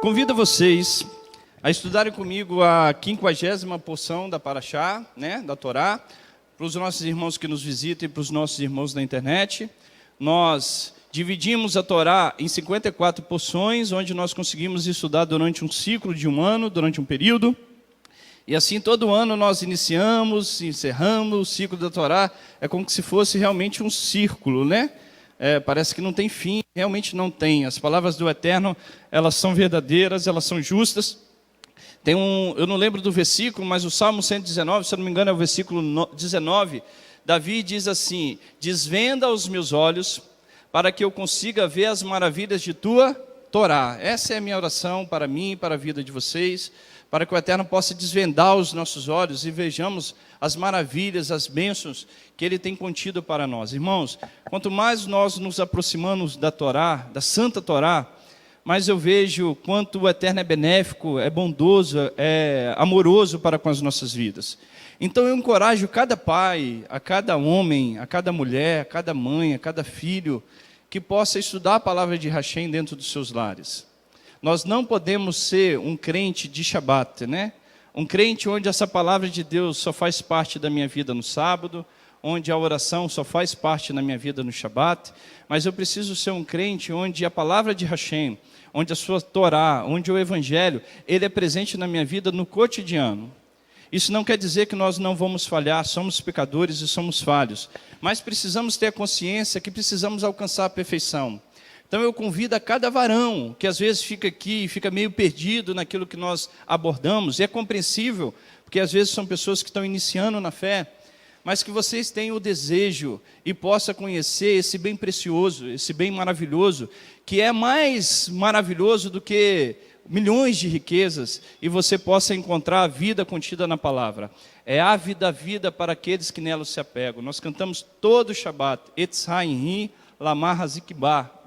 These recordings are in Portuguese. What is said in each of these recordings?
Convido vocês a estudarem comigo a 50ª porção da Paraxá, da Torá, para os nossos irmãos que nos visitam e para os nossos irmãos na internet. Nós dividimos a Torá em 54 porções, onde nós conseguimos estudar durante um ciclo de um ano, durante um período. E assim, todo ano nós iniciamos, encerramos o ciclo da Torá. É como se fosse realmente um círculo, parece que não tem fim, realmente não tem. As palavras do Eterno, elas são verdadeiras, elas são justas. Eu não lembro do versículo, mas o Salmo 119, se eu não me engano, é o versículo 19. Davi diz assim: desvenda os meus olhos, para que eu consiga ver as maravilhas de tua Torá. Essa é a minha oração para mim e para a vida de vocês, para que o Eterno possa desvendar os nossos olhos e vejamos as maravilhas, as bênçãos que Ele tem contido para nós. Irmãos, quanto mais nós nos aproximamos da Torá, da Santa Torá, mais eu vejo quanto o Eterno é benéfico, é bondoso, é amoroso para com as nossas vidas. Então eu encorajo cada pai, a cada homem, a cada mulher, a cada mãe, a cada filho, que possa estudar a palavra de Hashem dentro dos seus lares. Nós não podemos ser um crente de Shabat, Um crente onde essa palavra de Deus só faz parte da minha vida no sábado, onde a oração só faz parte da minha vida no Shabat, mas eu preciso ser um crente onde a palavra de Hashem, onde a sua Torá, onde o Evangelho, ele é presente na minha vida no cotidiano. Isso não quer dizer que nós não vamos falhar, somos pecadores e somos falhos, mas precisamos ter a consciência que precisamos alcançar a perfeição. Então eu convido a cada varão, que às vezes fica aqui, fica meio perdido naquilo que nós abordamos, e é compreensível, porque às vezes são pessoas que estão iniciando na fé, mas que vocês tenham o desejo e possam conhecer esse bem precioso, esse bem maravilhoso, que é mais maravilhoso do que milhões de riquezas, e você possa encontrar a vida contida na palavra. É a vida para aqueles que nela se apegam. Nós cantamos todo o Shabat, Etzhaim, Lamar Hazikbar,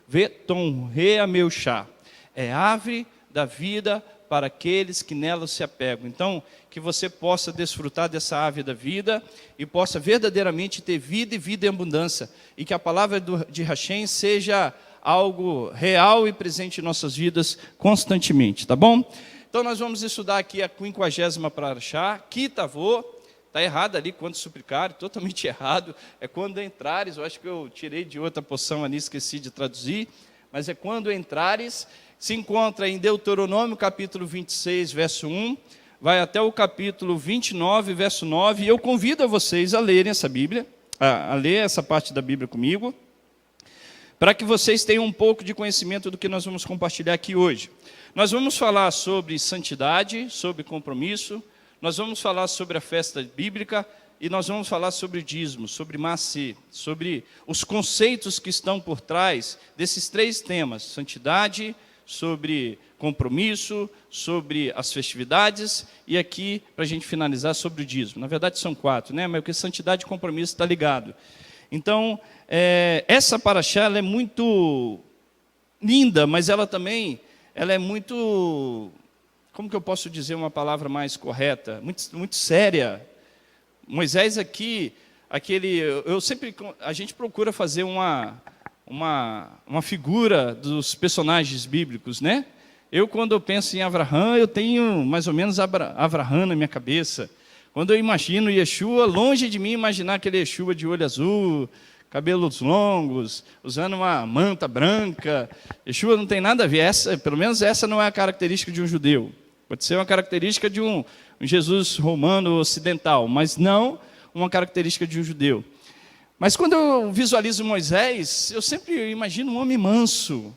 Veton Rea meu chá. É árvore da vida para aqueles que nela se apegam. Então, que você possa desfrutar dessa árvore da vida e possa verdadeiramente ter vida e vida em abundância. E que a palavra de Hashem seja algo real e presente em nossas vidas constantemente, tá bom? Então, nós vamos estudar aqui a 50ª Paraxá, Kitavô. Está errado ali, quando suplicar, totalmente errado. É quando entrares, eu acho que eu tirei de outra porção ali, esqueci de traduzir. Mas é quando entrares, se encontra em Deuteronômio, capítulo 26, verso 1, vai até o capítulo 29, verso 9. E eu convido a vocês a lerem essa Bíblia, a ler essa parte da Bíblia comigo, para que vocês tenham um pouco de conhecimento do que nós vamos compartilhar aqui hoje. Nós vamos falar sobre santidade, sobre compromisso. Nós vamos falar sobre a festa bíblica e nós vamos falar sobre o dízimo, sobre Massê, sobre os conceitos que estão por trás desses três temas: santidade, sobre compromisso, sobre as festividades e aqui, para a gente finalizar, sobre o dízimo. Na verdade são 4, mas porque santidade e compromisso está ligado. Então, essa paraxá ela é muito linda, mas ela também é muito... Como que eu posso dizer uma palavra mais correta? Muito séria. Moisés aqui, a gente procura fazer uma figura dos personagens bíblicos, quando eu penso em Avraham, eu tenho mais ou menos Avraham na minha cabeça. Quando eu imagino Yeshua, longe de mim imaginar aquele Yeshua de olho azul, cabelos longos, usando uma manta branca. Yeshua não tem nada a ver, pelo menos essa não é a característica de um judeu. Pode ser uma característica de um Jesus romano ocidental, mas não uma característica de um judeu. Mas quando eu visualizo Moisés, eu sempre imagino um homem manso,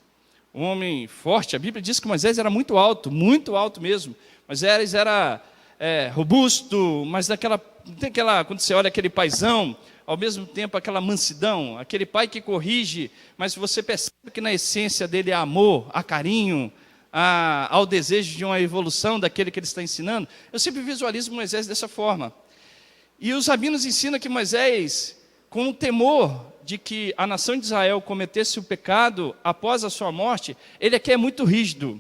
um homem forte. A Bíblia diz que Moisés era muito alto mesmo. Moisés era robusto, mas quando você olha aquele paizão, ao mesmo tempo aquela mansidão, aquele pai que corrige, mas você percebe que na essência dele há amor, há carinho, ao desejo de uma evolução daquele que ele está ensinando. Eu sempre visualizo Moisés dessa forma. E os rabinos ensinam que Moisés, com o temor de que a nação de Israel cometesse o pecado após a sua morte, ele aqui é muito rígido.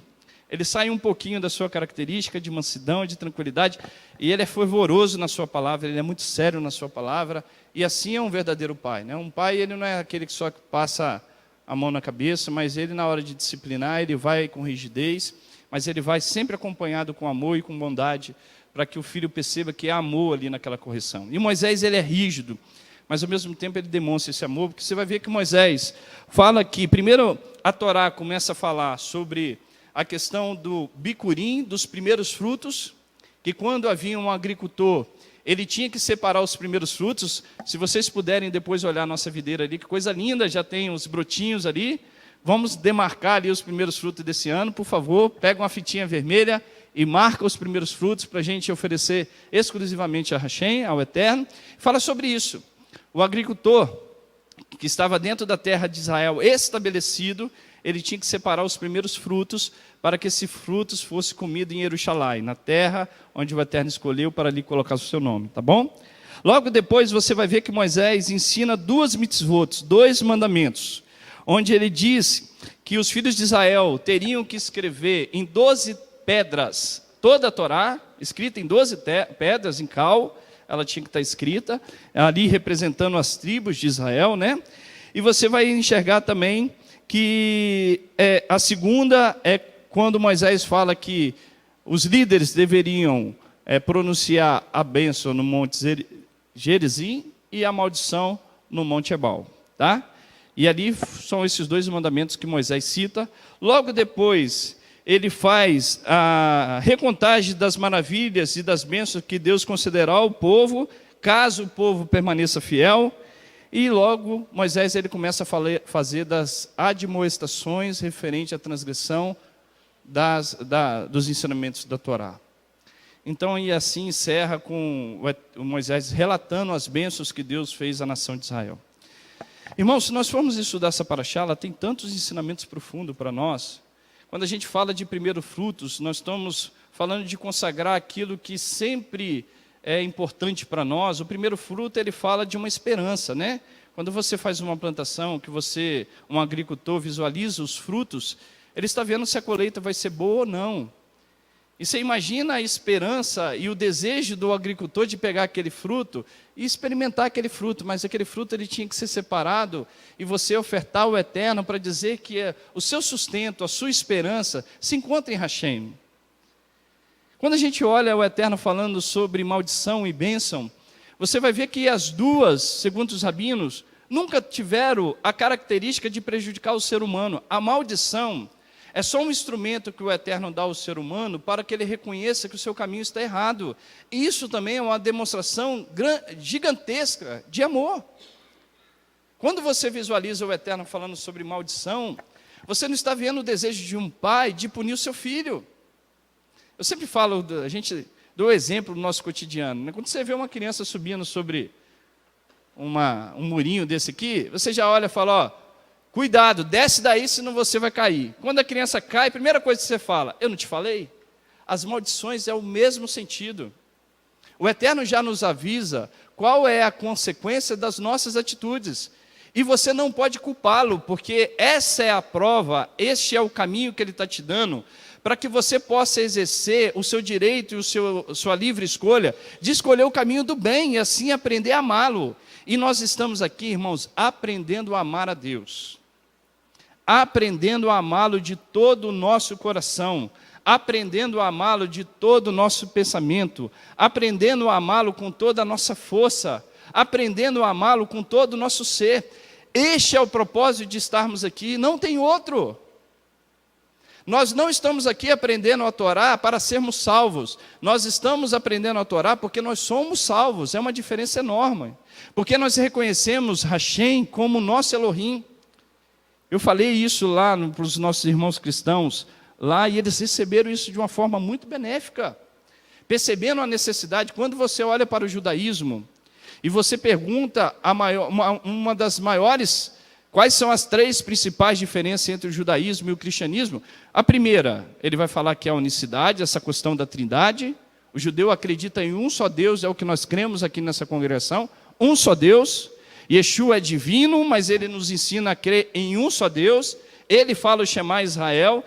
Ele sai um pouquinho da sua característica de mansidão, de tranquilidade, e ele é fervoroso na sua palavra, ele é muito sério na sua palavra, e assim é um verdadeiro pai, né? Um pai, ele não é aquele que só passa a mão na cabeça, mas ele, na hora de disciplinar, ele vai com rigidez, mas ele vai sempre acompanhado com amor e com bondade, para que o filho perceba que há amor ali naquela correção. E Moisés, ele é rígido, mas ao mesmo tempo ele demonstra esse amor, porque você vai ver que Moisés fala que, primeiro a Torá começa a falar sobre a questão do bicurim, dos primeiros frutos, que quando havia um agricultor, ele tinha que separar os primeiros frutos. Se vocês puderem depois olhar a nossa videira ali, que coisa linda, já tem os brotinhos ali. Vamos demarcar ali os primeiros frutos desse ano, por favor, pega uma fitinha vermelha e marca os primeiros frutos para a gente oferecer exclusivamente a Hashem, ao Eterno. Fala sobre isso. O agricultor que estava dentro da terra de Israel estabelecido, ele tinha que separar os primeiros frutos para que esses frutos fossem comidos em Jerusalém, na terra onde o Eterno escolheu para ali colocar o seu nome, tá bom? Logo depois você vai ver que Moisés ensina 2 mitzvot, 2 mandamentos, onde ele diz que os filhos de Israel teriam que escrever em 12 pedras toda a Torá, escrita em 12 pedras, em cal, ela tinha que estar escrita, ali representando as tribos de Israel, né? E você vai enxergar também que a segunda é quando Moisés fala que os líderes deveriam pronunciar a bênção no Monte Gerizim e a maldição no Monte Ebal, tá? E ali são esses 2 mandamentos que Moisés cita. Logo depois, ele faz a recontagem das maravilhas e das bênçãos que Deus concederá ao povo, caso o povo permaneça fiel. E logo Moisés ele começa a fazer das admoestações referente à transgressão dos ensinamentos da Torá. Então, e assim encerra com o Moisés relatando as bênçãos que Deus fez à nação de Israel. Irmãos, se nós formos estudar essa paraxá, ela tem tantos ensinamentos profundos para nós. Quando a gente fala de primeiro frutos, nós estamos falando de consagrar aquilo que sempre é importante para nós. O primeiro fruto, ele fala de uma esperança, né? Quando você faz uma plantação, que um agricultor, visualiza os frutos, ele está vendo se a colheita vai ser boa ou não. E você imagina a esperança e o desejo do agricultor de pegar aquele fruto e experimentar aquele fruto, mas aquele fruto ele tinha que ser separado e você ofertar ao Eterno para dizer que o seu sustento, a sua esperança se encontra em Hashem. Quando a gente olha o Eterno falando sobre maldição e bênção, você vai ver que as duas, segundo os rabinos, nunca tiveram a característica de prejudicar o ser humano. A maldição é só um instrumento que o Eterno dá ao ser humano para que ele reconheça que o seu caminho está errado. E isso também é uma demonstração gigantesca de amor. Quando você visualiza o Eterno falando sobre maldição, você não está vendo o desejo de um pai de punir o seu filho. Eu sempre falo, a gente dou exemplo no nosso cotidiano, né? Quando você vê uma criança subindo sobre um murinho desse aqui, você já olha e fala, ó, cuidado, desce daí, senão você vai cair. Quando a criança cai, a primeira coisa que você fala, eu não te falei? As maldições é o mesmo sentido. O Eterno já nos avisa qual é a consequência das nossas atitudes. E você não pode culpá-lo, porque essa é a prova, este é o caminho que ele está te dando, para que você possa exercer o seu direito e sua livre escolha, de escolher o caminho do bem e assim aprender a amá-lo. E nós estamos aqui, irmãos, aprendendo a amar a Deus. Aprendendo a amá-lo de todo o nosso coração, aprendendo a amá-lo de todo o nosso pensamento, aprendendo a amá-lo com toda a nossa força, aprendendo a amá-lo com todo o nosso ser. Este é o propósito de estarmos aqui, não tem outro. Nós não estamos aqui aprendendo a Torá para sermos salvos. Nós estamos aprendendo a Torá porque nós somos salvos. É uma diferença enorme. Porque nós reconhecemos Hashem como nosso Elohim. Eu falei isso lá para os nossos irmãos cristãos, lá, e eles receberam isso de uma forma muito benéfica. Percebendo a necessidade, quando você olha para o judaísmo, e você pergunta uma das maiores, quais são as 3 principais diferenças entre o judaísmo e o cristianismo? A primeira, ele vai falar que é a unicidade, essa questão da trindade. O judeu acredita em um só Deus, é o que nós cremos aqui nessa congregação, um só Deus. Yeshua é divino, mas ele nos ensina a crer em um só Deus. Ele fala o Shema Israel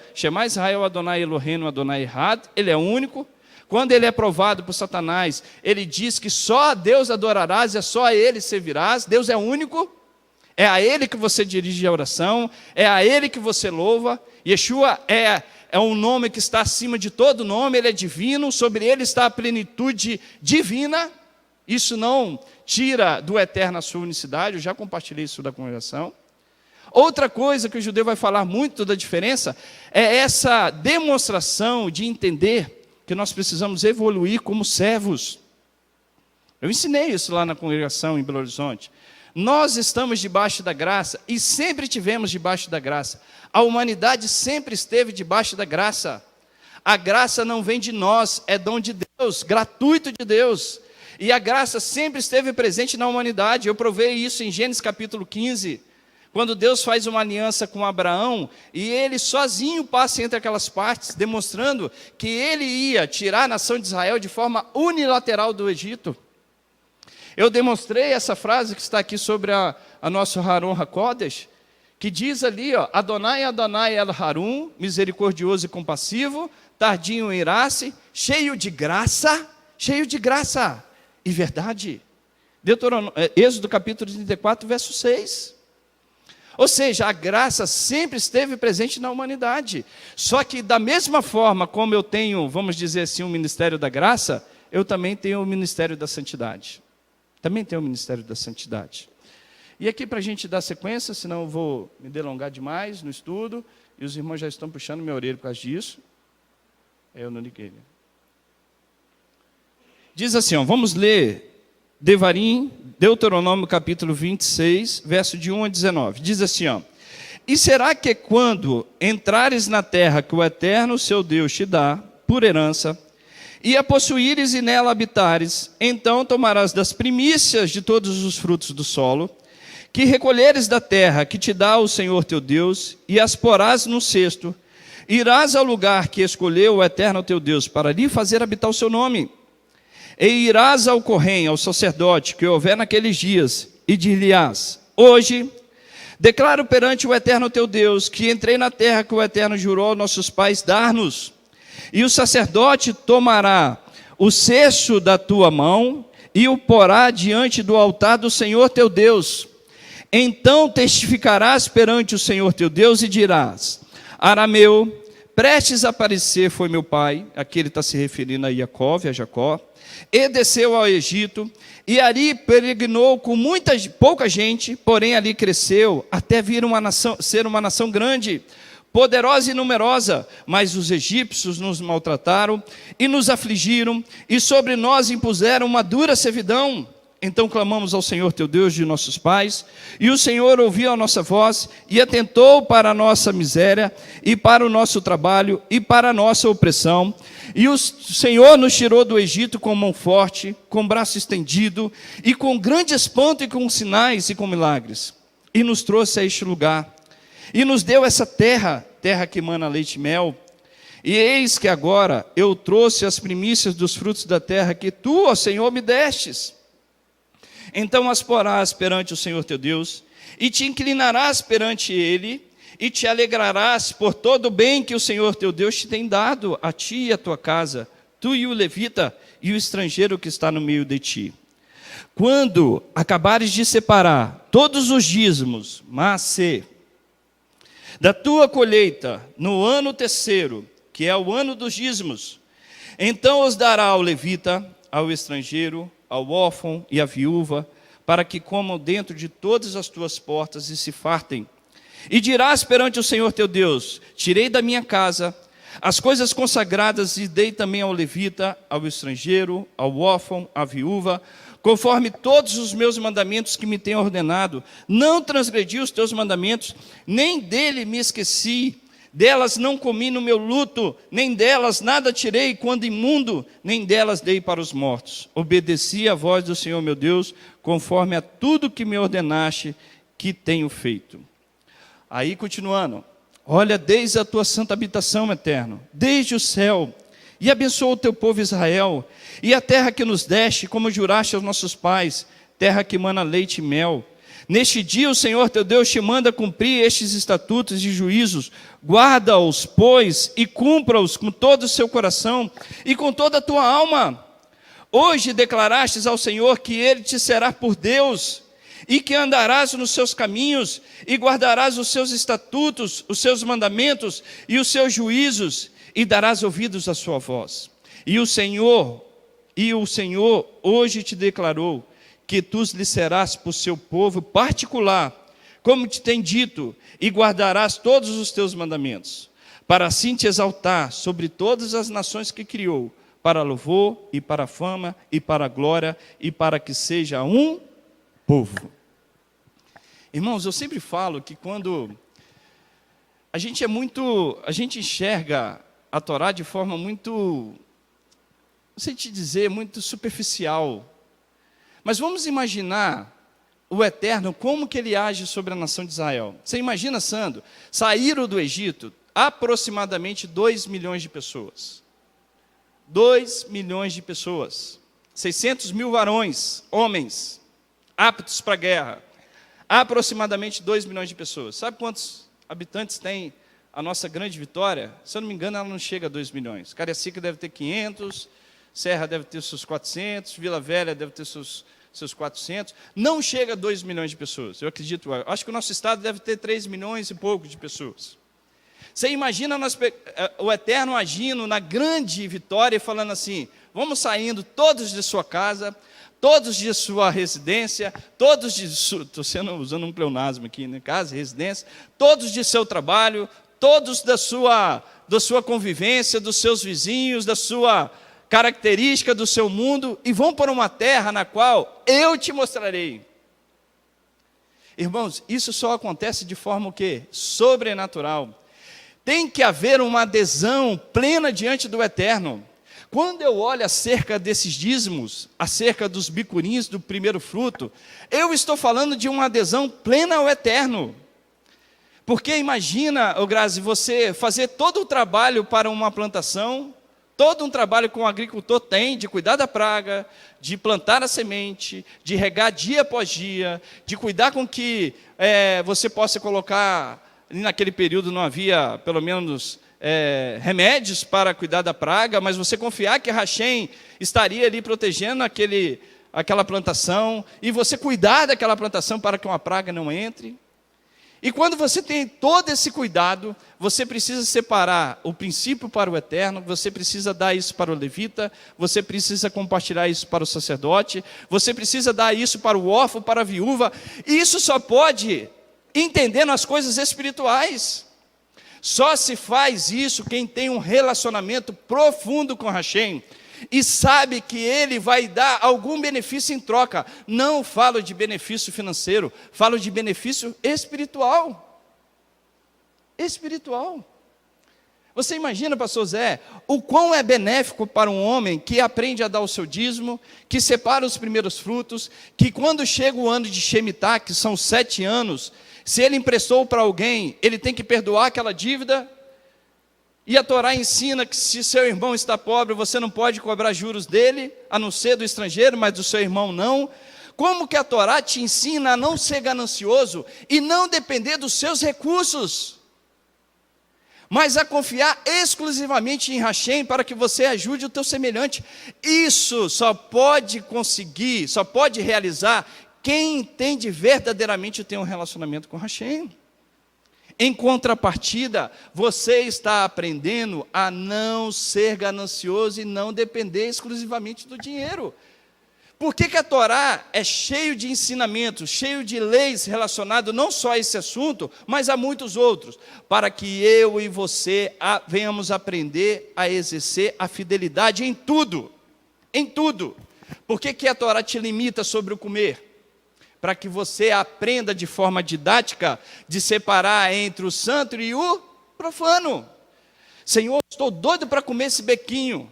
Adonai Eloheinu Adonai Echad, ele é único. Quando ele é provado por Satanás, ele diz que só a Deus adorarás e é só a ele servirás. Deus é único, é a ele que você dirige a oração, é a ele que você louva. Yeshua é um nome que está acima de todo nome, ele é divino, sobre ele está a plenitude divina. Isso não tira do eterno a sua unicidade, eu já compartilhei isso da congregação. Outra coisa que o judeu vai falar muito da diferença é essa demonstração de entender que nós precisamos evoluir como servos. Eu ensinei isso lá na congregação em Belo Horizonte. Nós estamos debaixo da graça e sempre tivemos debaixo da graça. A humanidade sempre esteve debaixo da graça. A graça não vem de nós, é dom de Deus, gratuito de Deus. E a graça sempre esteve presente na humanidade. Eu provei isso em Gênesis capítulo 15. Quando Deus faz uma aliança com Abraão, e ele sozinho passa entre aquelas partes, demonstrando que ele ia tirar a nação de Israel de forma unilateral do Egito. Eu demonstrei essa frase que está aqui sobre a nosso Harun HaKodesh, que diz ali, ó, Adonai, Adonai El Harun, misericordioso e compassivo, tardio em irar-se, cheio de graça e verdade. Êxodo capítulo 34, verso 6. Ou seja, a graça sempre esteve presente na humanidade. Só que da mesma forma como eu tenho, vamos dizer assim, o ministério da graça, eu também tenho o ministério da santidade. Também tenho o ministério da santidade. E aqui para a gente dar sequência, senão eu vou me delongar demais no estudo, e os irmãos já estão puxando minha orelha por causa disso. Eu não liguei. Diz assim, ó, vamos ler Devarim, Deuteronômio capítulo 26, verso de 1 a 19. Diz assim, ó, e será que quando entrares na terra que o Eterno, seu Deus, te dá, por herança, e a possuíres e nela habitares, então tomarás das primícias de todos os frutos do solo, que recolheres da terra que te dá o Senhor teu Deus, e as porás no cesto, irás ao lugar que escolheu o Eterno teu Deus, para ali fazer habitar o seu nome. E irás ao Corém, ao sacerdote, que houver naqueles dias, e dir-lhe-ás, hoje, declaro perante o Eterno teu Deus, que entrei na terra que o Eterno jurou aos nossos pais dar-nos. E o sacerdote tomará o cesto da tua mão, e o porá diante do altar do Senhor teu Deus. Então testificarás perante o Senhor teu Deus, e dirás, Arameu, prestes a aparecer foi meu pai, aqui ele está se referindo a Jacó, e desceu ao Egito, e ali peregrinou com pouca gente, porém ali cresceu, até vir ser uma nação grande, poderosa e numerosa, mas os egípcios nos maltrataram e nos afligiram, e sobre nós impuseram uma dura servidão. Então clamamos ao Senhor teu Deus de nossos pais, e o Senhor ouviu a nossa voz, e atentou para a nossa miséria, e para o nosso trabalho, e para a nossa opressão. E o Senhor nos tirou do Egito com mão forte, com braço estendido, e com grande espanto, e com sinais, e com milagres. E nos trouxe a este lugar, e nos deu essa terra que emana leite e mel. E eis que agora eu trouxe as primícias dos frutos da terra, que tu, ó Senhor, me destes. Então as porás perante o Senhor teu Deus, e te inclinarás perante ele, e te alegrarás por todo o bem que o Senhor teu Deus te tem dado, a ti e a tua casa, tu e o levita, e o estrangeiro que está no meio de ti. Quando acabares de separar todos os dízimos, da tua colheita, no ano terceiro, que é o ano dos dízimos, então os dará ao levita, ao estrangeiro, ao órfão e à viúva, para que comam dentro de todas as tuas portas e se fartem. E dirás perante o Senhor teu Deus, tirei da minha casa as coisas consagradas e dei também ao levita, ao estrangeiro, ao órfão, à viúva, conforme todos os meus mandamentos que me tem ordenado. Não transgredi os teus mandamentos, nem dele me esqueci. Delas não comi no meu luto, nem delas nada tirei quando imundo, nem delas dei para os mortos. Obedeci à voz do Senhor meu Deus, conforme a tudo que me ordenaste, que tenho feito. Aí continuando, olha, desde a tua santa habitação, Eterno, desde o céu, e abençoa o teu povo Israel, e a terra que nos deste, como juraste aos nossos pais, terra que emana leite e mel. Neste dia o Senhor teu Deus te manda cumprir estes estatutos e juízos. Guarda-os, pois, e cumpra-os com todo o seu coração e com toda a tua alma. Hoje declarastes ao Senhor que Ele te será por Deus, e que andarás nos seus caminhos, e guardarás os seus estatutos, os seus mandamentos e os seus juízos, e darás ouvidos à sua voz. E o Senhor hoje te declarou que tu lhe serás por seu povo particular, como te tem dito, e guardarás todos os teus mandamentos, para assim te exaltar sobre todas as nações que criou, para louvor e para fama e para glória e para que seja um povo. Irmãos, eu sempre falo que quando a gente enxerga a Torá de forma muito, não sei te dizer, muito superficial. Mas vamos imaginar o Eterno, como que ele age sobre a nação de Israel. Você imagina, Sandro, saíram do Egito aproximadamente 2 milhões de pessoas. 2 milhões de pessoas. 600 mil varões, homens, aptos para a guerra. Aproximadamente 2 milhões de pessoas. Sabe quantos habitantes tem a nossa Grande Vitória? Se eu não me engano, ela não chega a 2 milhões. Cariacica deve ter 500, Serra deve ter seus 400, Vila Velha deve ter seus 400. Não chega a 2 milhões de pessoas, eu acredito. Acho que o nosso estado deve ter 3 milhões e pouco de pessoas. Você imagina o Eterno agindo na Grande Vitória e falando assim: vamos saindo todos de sua casa, todos de sua residência, todos de estou usando um pleonasmo aqui, né? Casa, residência, todos de seu trabalho, todos da sua convivência, dos seus vizinhos, da sua característica, do seu mundo, e vão para uma terra na qual eu te mostrarei. Irmãos, isso só acontece de forma o quê? Sobrenatural. Tem que haver uma adesão plena diante do Eterno. Quando eu olho acerca desses dízimos, acerca dos bicurins do primeiro fruto, eu estou falando de uma adesão plena ao Eterno. Porque imagina, Grazi, você fazer todo o trabalho para uma plantação, todo um trabalho que um agricultor tem, de cuidar da praga, de plantar a semente, de regar dia após dia, de cuidar com que você possa colocar, naquele período não havia, pelo menos, remédios para cuidar da praga, mas você confiar que Hashem estaria ali protegendo aquela plantação, e você cuidar daquela plantação para que uma praga não entre. E quando você tem todo esse cuidado, você precisa separar o princípio para o Eterno, você precisa dar isso para o levita, você precisa compartilhar isso para o sacerdote, você precisa dar isso para o órfão, para a viúva, e isso só pode entendendo as coisas espirituais. Só se faz isso quem tem um relacionamento profundo com Hashem e sabe que Ele vai dar algum benefício em troca. Não falo de benefício financeiro, falo de benefício espiritual. Espiritual. Você imagina, pastor Zé, o quão é benéfico para um homem que aprende a dar o seu dízimo, que separa os primeiros frutos, que quando chega o ano de Shemitah, que são 7 anos, se ele emprestou para alguém, ele tem que perdoar aquela dívida. E a Torá ensina que se seu irmão está pobre, você não pode cobrar juros dele, a não ser do estrangeiro, mas do seu irmão não. Como que a Torá te ensina a não ser ganancioso e não depender dos seus recursos, mas a confiar exclusivamente em Hashem para que você ajude o teu semelhante? Isso só pode conseguir, só pode realizar quem entende verdadeiramente ter um relacionamento com Hashem. Em contrapartida, você está aprendendo a não ser ganancioso e não depender exclusivamente do dinheiro. Por que a Torá é cheio de ensinamentos, cheio de leis relacionadas não só a esse assunto, mas a muitos outros? Para que eu e você venhamos aprender a exercer a fidelidade em tudo. Em tudo. Por que a Torá te limita sobre o comer? Para que você aprenda de forma didática de separar entre o santo e o profano. Senhor, estou doido para comer esse bequinho,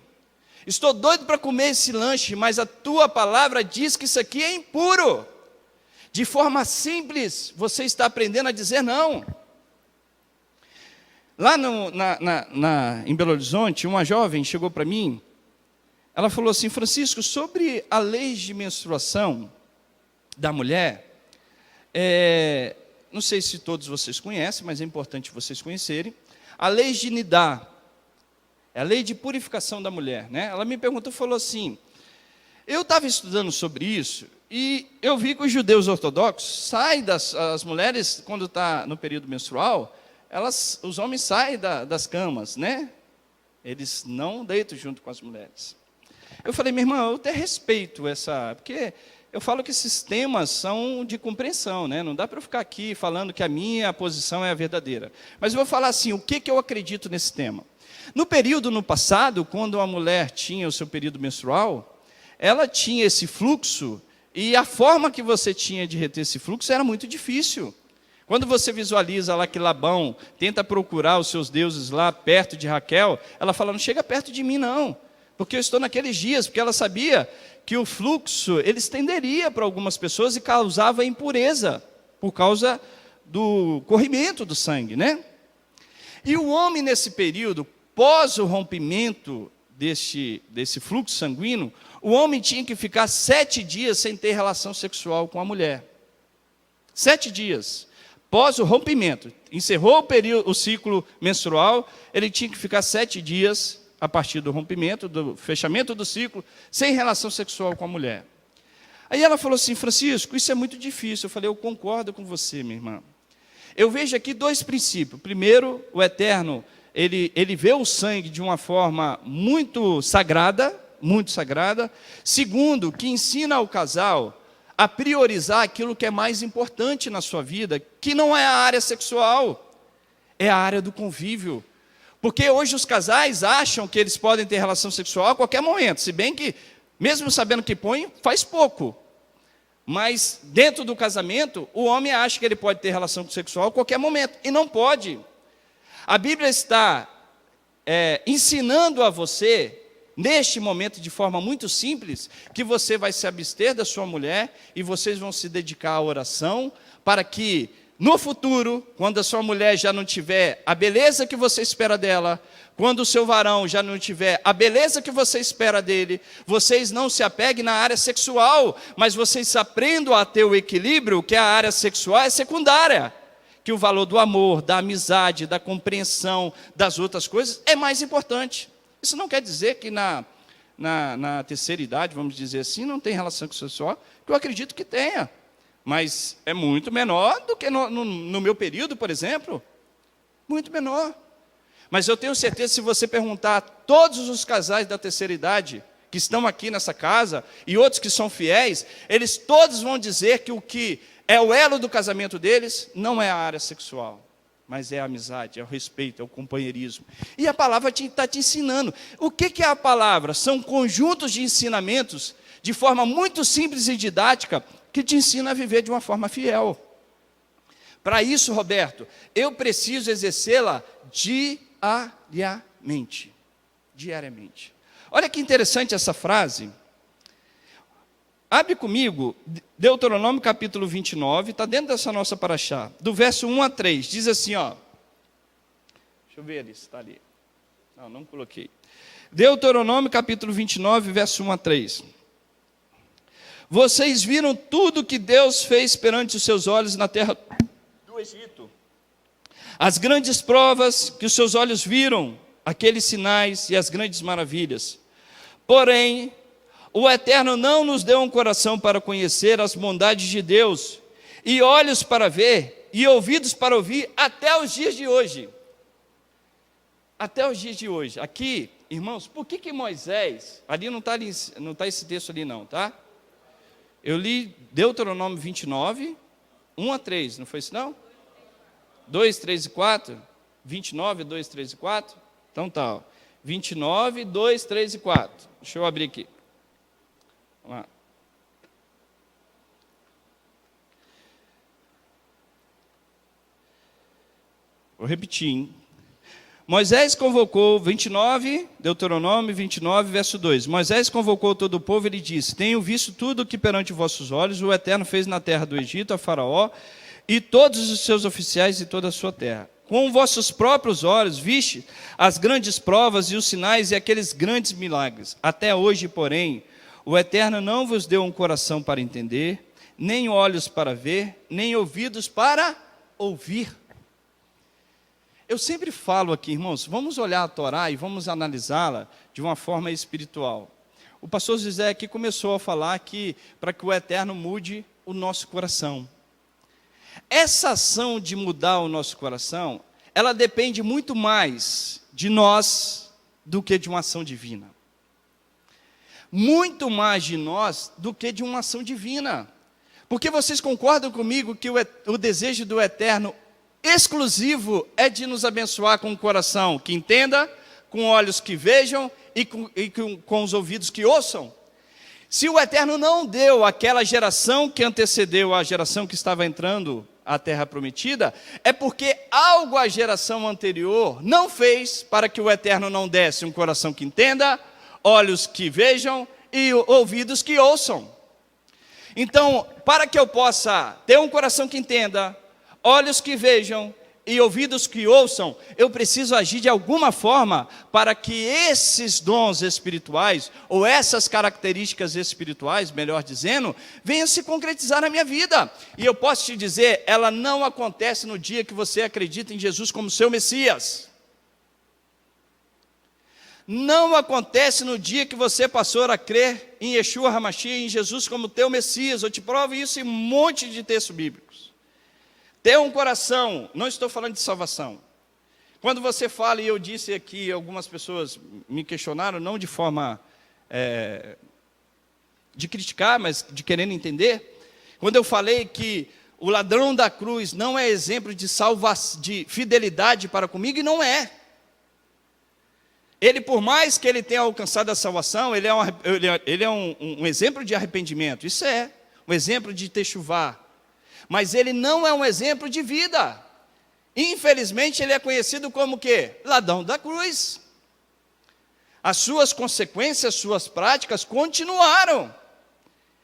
estou doido para comer esse lanche, mas a tua palavra diz que isso aqui é impuro. De forma simples, você está aprendendo a dizer não. Lá em Belo Horizonte, uma jovem chegou para mim, ela falou assim: Francisco, sobre a lei de menstruação da mulher, Não sei se todos vocês conhecem, mas é importante vocês conhecerem. A lei de Nidá, é a lei de purificação da mulher, né? Ela me perguntou, falou assim, eu estava estudando sobre isso, e eu vi que os judeus ortodoxos saem as mulheres, quando está no período menstrual, os homens saem das camas, né? Eles não deitam junto com as mulheres. Eu falei, minha irmã, eu até respeito porque eu falo que esses temas são de compreensão, né? Não dá para eu ficar aqui falando que a minha posição é a verdadeira. Mas eu vou falar assim, o que eu acredito nesse tema? No passado, quando a mulher tinha o seu período menstrual, ela tinha esse fluxo, e a forma que você tinha de reter esse fluxo era muito difícil. Quando você visualiza lá que Labão tenta procurar os seus deuses lá perto de Raquel, ela fala, não chega perto de mim não, porque eu estou naqueles dias, porque ela sabia que o fluxo, ele estenderia para algumas pessoas e causava impureza, por causa do corrimento do sangue, né? E o homem nesse período, pós o rompimento desse fluxo sanguíneo, o homem tinha que ficar 7 dias sem ter relação sexual com a mulher. 7 dias. Pós o rompimento, encerrou o ciclo menstrual, ele tinha que ficar 7 dias, a partir do rompimento, do fechamento do ciclo, sem relação sexual com a mulher. Aí ela falou assim, Francisco, isso é muito difícil. Eu falei, eu concordo com você, minha irmã. Eu vejo aqui 2 princípios. Primeiro, o Eterno, ele vê o sangue de uma forma muito sagrada. Segundo, que ensina ao casal a priorizar aquilo que é mais importante na sua vida, que não é a área sexual, é a área do convívio. Porque hoje os casais acham que eles podem ter relação sexual a qualquer momento, se bem que, mesmo sabendo que põe, faz pouco. Mas dentro do casamento, o homem acha que ele pode ter relação sexual a qualquer momento, e não pode. A Bíblia está ensinando a você, neste momento, de forma muito simples, que você vai se abster da sua mulher e vocês vão se dedicar à oração, para que, no futuro, quando a sua mulher já não tiver a beleza que você espera dela, quando o seu varão já não tiver a beleza que você espera dele, vocês não se apeguem na área sexual, mas vocês aprendam a ter o equilíbrio, que a área sexual é secundária, que o valor do amor, da amizade, da compreensão das outras coisas é mais importante. Isso não quer dizer que na terceira idade, vamos dizer assim, não tem relação sexual, que eu acredito que tenha. Mas é muito menor do que no meu período, por exemplo. Muito menor. Mas eu tenho certeza, se você perguntar a todos os casais da terceira idade, que estão aqui nessa casa, e outros que são fiéis, eles todos vão dizer que o que é o elo do casamento deles não é a área sexual, mas é a amizade, é o respeito, é o companheirismo. E a palavra está te ensinando. O que é a palavra? São conjuntos de ensinamentos, de forma muito simples e didática, que te ensina a viver de uma forma fiel. Para isso, Roberto, eu preciso exercê-la diariamente. Diariamente. Olha que interessante essa frase. Abre comigo, Deuteronômio capítulo 29, está dentro dessa nossa paraxá, do verso 1 a 3, diz assim, ó. Deixa eu ver ali, se está ali. Não coloquei. Deuteronômio capítulo 29, verso 1 a 3. Vocês viram tudo que Deus fez perante os seus olhos na terra do Egito. As grandes provas que os seus olhos viram, aqueles sinais e as grandes maravilhas. Porém, o Eterno não nos deu um coração para conhecer as bondades de Deus, e olhos para ver, e ouvidos para ouvir, até os dias de hoje. Até os dias de hoje. Aqui, irmãos, por que Moisés, ali não está esse texto ali não, tá? Eu li Deuteronômio 29, 1 a 3, não foi isso não? 2, 3 e 4? 29, 2, 3 e 4? Então tá, ó. 29, 2, 3 e 4. Deixa eu abrir aqui. Vamos lá. Vou repetir, hein? Moisés convocou, Deuteronômio 29, verso 2. Moisés convocou todo o povo e lhe disse: tenho visto tudo o que perante vossos olhos o Eterno fez na terra do Egito a Faraó e todos os seus oficiais e toda a sua terra. Com vossos próprios olhos viste as grandes provas e os sinais e aqueles grandes milagres. Até hoje, porém, o Eterno não vos deu um coração para entender, nem olhos para ver, nem ouvidos para ouvir. Eu sempre falo aqui, irmãos, vamos olhar a Torá e vamos analisá-la de uma forma espiritual. O pastor José aqui começou a falar que para que o Eterno mude o nosso coração. Essa ação de mudar o nosso coração, ela depende muito mais de nós do que de uma ação divina. Muito mais de nós do que de uma ação divina. Porque vocês concordam comigo que o desejo do Eterno exclusivo é de nos abençoar com um coração que entenda, com olhos que vejam e com os ouvidos que ouçam? Se o Eterno não deu àquela geração que antecedeu a geração que estava entrando à Terra Prometida, é porque algo a geração anterior não fez para que o Eterno não desse um coração que entenda, olhos que vejam e ouvidos que ouçam. Então, para que eu possa ter um coração que entenda, olhos que vejam e ouvidos que ouçam, eu preciso agir de alguma forma para que esses dons espirituais, ou essas características espirituais, melhor dizendo, venham se concretizar na minha vida. E eu posso te dizer, ela não acontece no dia que você acredita em Jesus como seu Messias. Não acontece no dia que você passou a crer em Yeshua HaMashiach, em Jesus como teu Messias. Eu te provo isso em um monte de textos bíblicos. Ter um coração, não estou falando de salvação. Quando você fala, e eu disse aqui, algumas pessoas me questionaram, não de forma de criticar, mas de querendo entender. Quando eu falei que o ladrão da cruz não é exemplo de fidelidade para comigo, e não é. Ele, por mais que ele tenha alcançado a salvação, ele é um exemplo de arrependimento. Isso é, um exemplo de techuvá. Mas ele não é um exemplo de vida. Infelizmente, ele é conhecido como o quê? Ladrão da cruz. As suas consequências, suas práticas continuaram.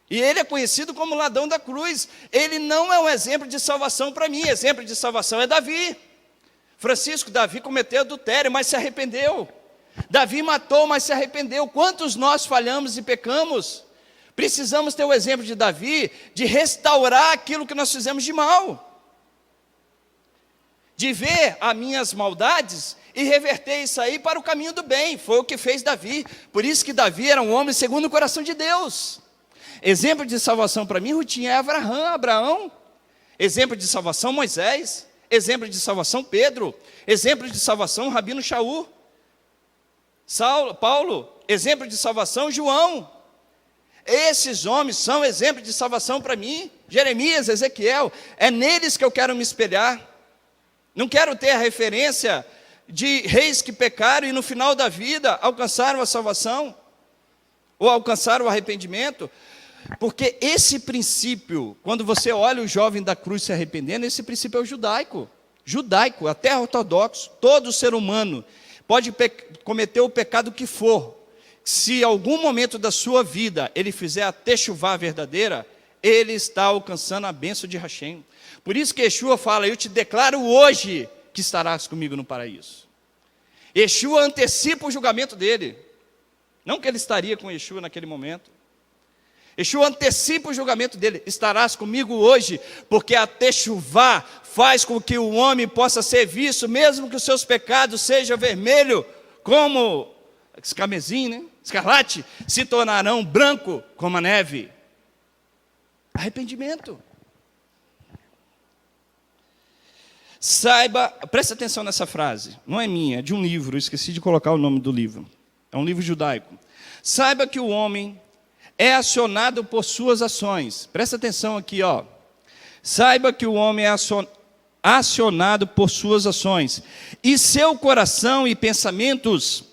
E ele é conhecido como ladrão da cruz. Ele não é um exemplo de salvação para mim. Exemplo de salvação é Davi. Davi cometeu adultério, mas se arrependeu. Davi matou, mas se arrependeu. Quantos nós falhamos e pecamos? Precisamos ter o exemplo de Davi, de restaurar aquilo que nós fizemos de mal. De ver as minhas maldades e reverter isso aí para o caminho do bem. Foi o que fez Davi. Por isso que Davi era um homem segundo o coração de Deus. Exemplo de salvação para mim, Rutinha, é Abraão. Exemplo de salvação, Moisés. Exemplo de salvação, Pedro. Exemplo de salvação, Rabino Shaul. Paulo. Exemplo de salvação, João. Esses homens são exemplo de salvação para mim. Jeremias, Ezequiel, é neles que eu quero me espelhar. Não quero ter a referência de reis que pecaram e no final da vida alcançaram a salvação, ou alcançaram o arrependimento. Porque esse princípio, quando você olha o jovem da cruz se arrependendo, esse princípio é o judaico, até ortodoxo. Todo ser humano pode cometer o pecado que for. Se em algum momento da sua vida ele fizer a techuvá verdadeira, ele está alcançando a bênção de Hashem. Por isso que Yeshua fala, eu te declaro hoje que estarás comigo no paraíso. Yeshua antecipa o julgamento dele. Não que ele estaria com Yeshua naquele momento. Yeshua antecipa o julgamento dele. Estarás comigo hoje, porque a techuvá faz com que o homem possa ser visto, mesmo que os seus pecados sejam vermelhos, como escarmesim, né? Escarlate, se tornarão branco como a neve. Arrependimento. Saiba, preste atenção nessa frase, não é minha, é de um livro, eu esqueci de colocar o nome do livro. É um livro judaico. Saiba que o homem é acionado por suas ações. Presta atenção aqui, ó. Saiba que o homem é acionado por suas ações, e seu coração e pensamentos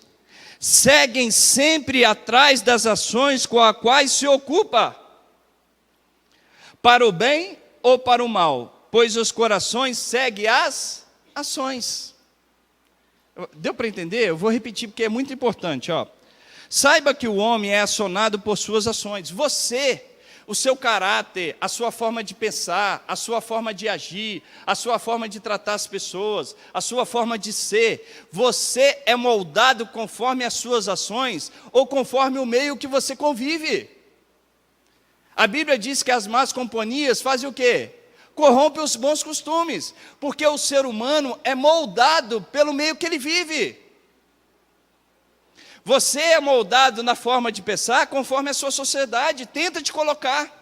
seguem sempre atrás das ações com as quais se ocupa, para o bem ou para o mal, pois os corações seguem as ações. Deu para entender? Eu vou repetir porque é muito importante, ó. Saiba que o homem é acionado por suas ações. Você, o seu caráter, a sua forma de pensar, a sua forma de agir, a sua forma de tratar as pessoas, a sua forma de ser, você é moldado conforme as suas ações ou conforme o meio que você convive. A Bíblia diz que as más companhias fazem o quê? Corrompem os bons costumes, porque o ser humano é moldado pelo meio que ele vive. Você é moldado na forma de pensar conforme a sua sociedade tenta te colocar.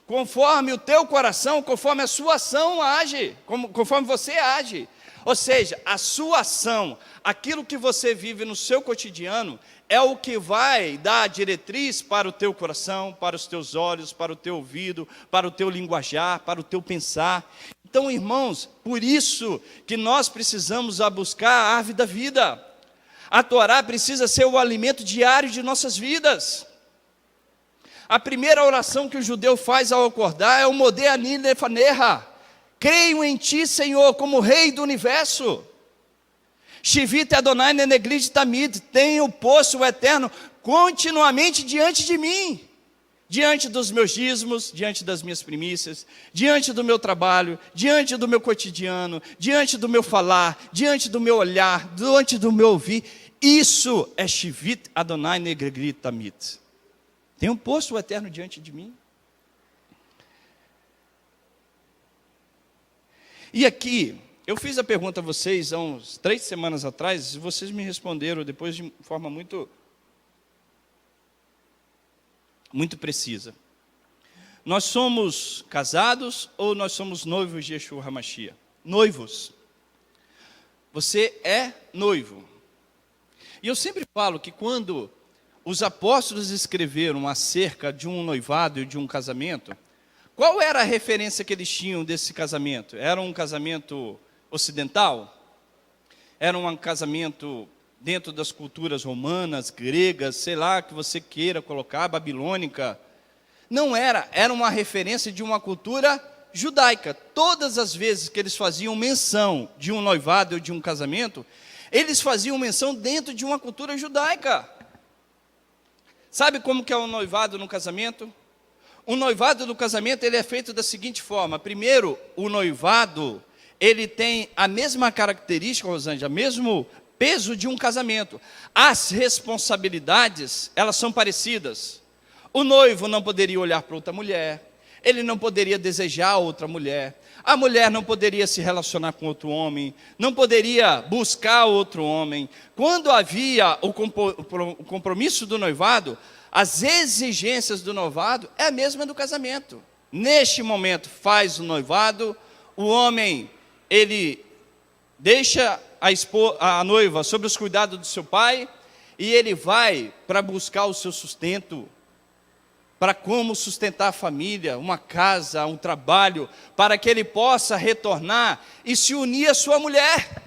Conforme o teu coração, conforme a sua ação age, conforme você age. Ou seja, a sua ação, aquilo que você vive no seu cotidiano, é o que vai dar a diretriz para o teu coração, para os teus olhos, para o teu ouvido, para o teu linguajar, para o teu pensar. Então, irmãos, por isso que nós precisamos buscar a árvore da vida. A Torá precisa ser o alimento diário de nossas vidas. A primeira oração que o judeu faz ao acordar é o Modeh Ani Lefanecha. Creio em ti, Senhor, como Rei do Universo. Shivit Adonai Neneglit Tamid. Tenho posto o Eterno continuamente diante de mim. Diante dos meus dízimos, diante das minhas primícias, diante do meu trabalho, diante do meu cotidiano, diante do meu falar, diante do meu olhar, diante do meu ouvir. Isso é Shivit Adonai Neneglit Tamid. Tenho posto o Eterno diante de mim. E aqui, eu fiz a pergunta a vocês há uns 3 semanas atrás, e vocês me responderam depois de forma muito precisa. Nós somos casados ou nós somos noivos de Yeshua HaMashiach? Noivos. Você é noivo. E eu sempre falo que quando os apóstolos escreveram acerca de um noivado e de um casamento, qual era a referência que eles tinham desse casamento? Era um casamento ocidental? Era um casamento dentro das culturas romanas, gregas, sei lá, que você queira colocar, babilônica? Não era, era uma referência de uma cultura judaica. Todas as vezes que eles faziam menção de um noivado ou de um casamento, eles faziam menção dentro de uma cultura judaica. Sabe como que é o noivado no casamento? O noivado do casamento ele é feito da seguinte forma. Primeiro, o noivado, ele tem a mesma característica, Rosângela, o mesmo peso de um casamento. As responsabilidades, elas são parecidas. O noivo não poderia olhar para outra mulher, ele não poderia desejar outra mulher, a mulher não poderia se relacionar com outro homem, não poderia buscar outro homem. Quando havia o compromisso do noivado, as exigências do noivado é a mesma do casamento. Neste momento faz o noivado, o homem, ele deixa a noiva sob os cuidados do seu pai, e ele vai para buscar o seu sustento, para como sustentar a família, uma casa, um trabalho, para que ele possa retornar e se unir à sua mulher.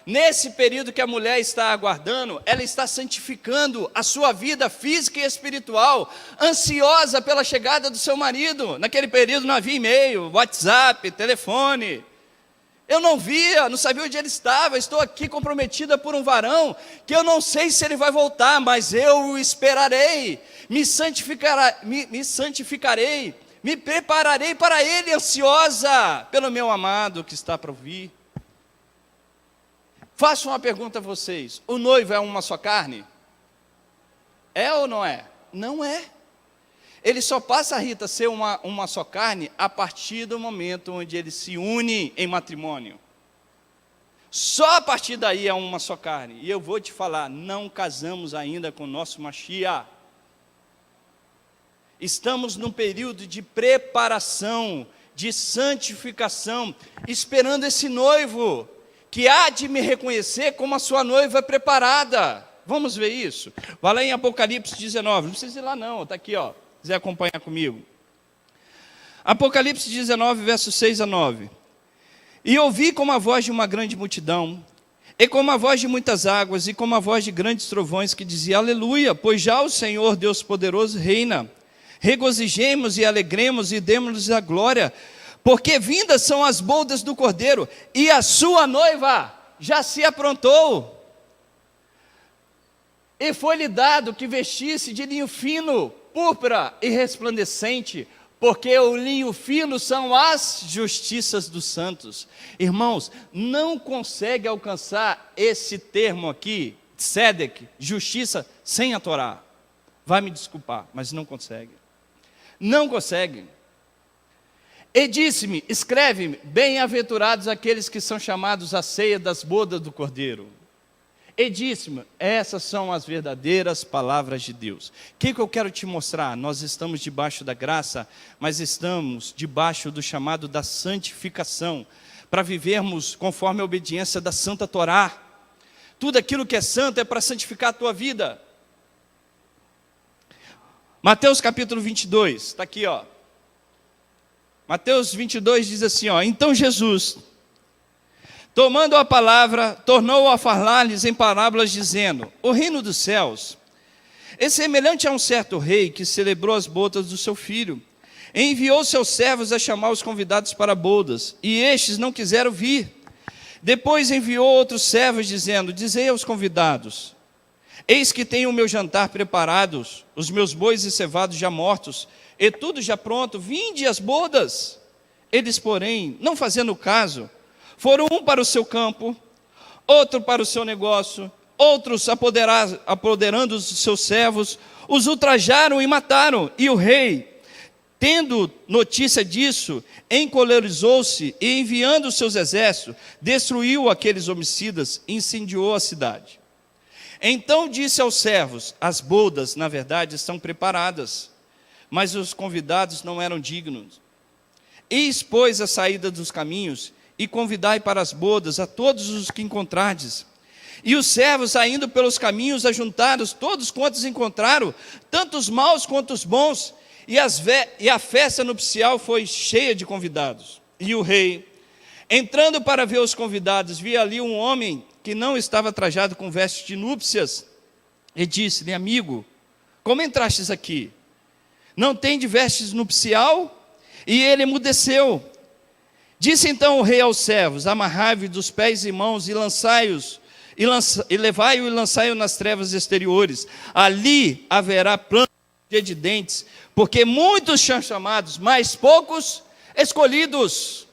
Nesse período que a mulher está aguardando, ela está santificando a sua vida física e espiritual, ansiosa pela chegada do seu marido. Naquele período não havia e-mail, WhatsApp, telefone. Eu não via, não sabia onde ele estava. Estou aqui comprometida por um varão que eu não sei se ele vai voltar, mas eu o esperarei, me santificarei, me prepararei para ele, ansiosa pelo meu amado que está para vir. Faço uma pergunta a vocês: o noivo é uma só carne? É ou não é? Não é. Ele só passa, Rita, a ser uma só carne a partir do momento onde ele se une em matrimônio. Só a partir daí é uma só carne. E eu vou te falar, não casamos ainda com o nosso Mashiach. Estamos num período de preparação, de santificação, esperando esse noivo, que há de me reconhecer como a sua noiva preparada. Vamos ver isso? Vai lá em Apocalipse 19, não precisa ir lá não, está aqui, ó. Quiser acompanhar comigo. Apocalipse 19, versos 6 a 9. E ouvi como a voz de uma grande multidão, e como a voz de muitas águas, e como a voz de grandes trovões, que dizia: Aleluia, pois já o Senhor Deus poderoso reina. Regozijemos e alegremos e demos-lhes a glória, porque vindas são as bodas do Cordeiro, e a sua noiva já se aprontou. E foi-lhe dado que vestisse de linho fino, púrpura e resplandecente, porque o linho fino são as justiças dos santos. Irmãos, não consegue alcançar esse termo aqui, tzedek, justiça, sem a Torá. Vai me desculpar, mas não consegue. Não consegue. E disse-me, escreve-me, bem-aventurados aqueles que são chamados à ceia das bodas do Cordeiro. E disse-me, essas são as verdadeiras palavras de Deus. O que eu quero te mostrar? Nós estamos debaixo da graça, mas estamos debaixo do chamado da santificação, para vivermos conforme a obediência da Santa Torá. Tudo aquilo que é santo é para santificar a tua vida. Mateus capítulo 22, está aqui, ó. Mateus 22 diz assim, ó, então Jesus, tomando a palavra, tornou a falar-lhes em parábolas, dizendo, o reino dos céus é semelhante a um certo rei que celebrou as bodas do seu filho, e enviou seus servos a chamar os convidados para bodas, e estes não quiseram vir. Depois enviou outros servos, dizendo, dizei aos convidados, eis que tenho o meu jantar preparado, os meus bois e cevados já mortos, e tudo já pronto, vinde às bodas. Eles, porém, não fazendo caso, foram um para o seu campo, outro para o seu negócio, outros apoderando os seus servos, os ultrajaram e mataram. E o rei, tendo notícia disso, encolerizou-se e, enviando os seus exércitos, destruiu aqueles homicidas e incendiou a cidade. Então disse aos servos, as bodas, na verdade, estão preparadas, mas os convidados não eram dignos. Eis, pois, a saída dos caminhos, e convidai para as bodas a todos os que encontrardes. E os servos, saindo pelos caminhos, ajuntaram todos quantos encontraram, tanto os maus quanto os bons, e a festa nupcial foi cheia de convidados. E o rei, entrando para ver os convidados, via ali um homem que não estava trajado com vestes de núpcias, e disse-lhe, amigo, como entrastes aqui? Não tem de vestes nupcial? E ele emudeceu. Disse então o rei aos servos, amarrai-o dos pés e mãos e lançai-os, e levai-o e lançai-o nas trevas exteriores. Ali haverá pranto de dentes, porque muitos são chamados, mas poucos escolhidos.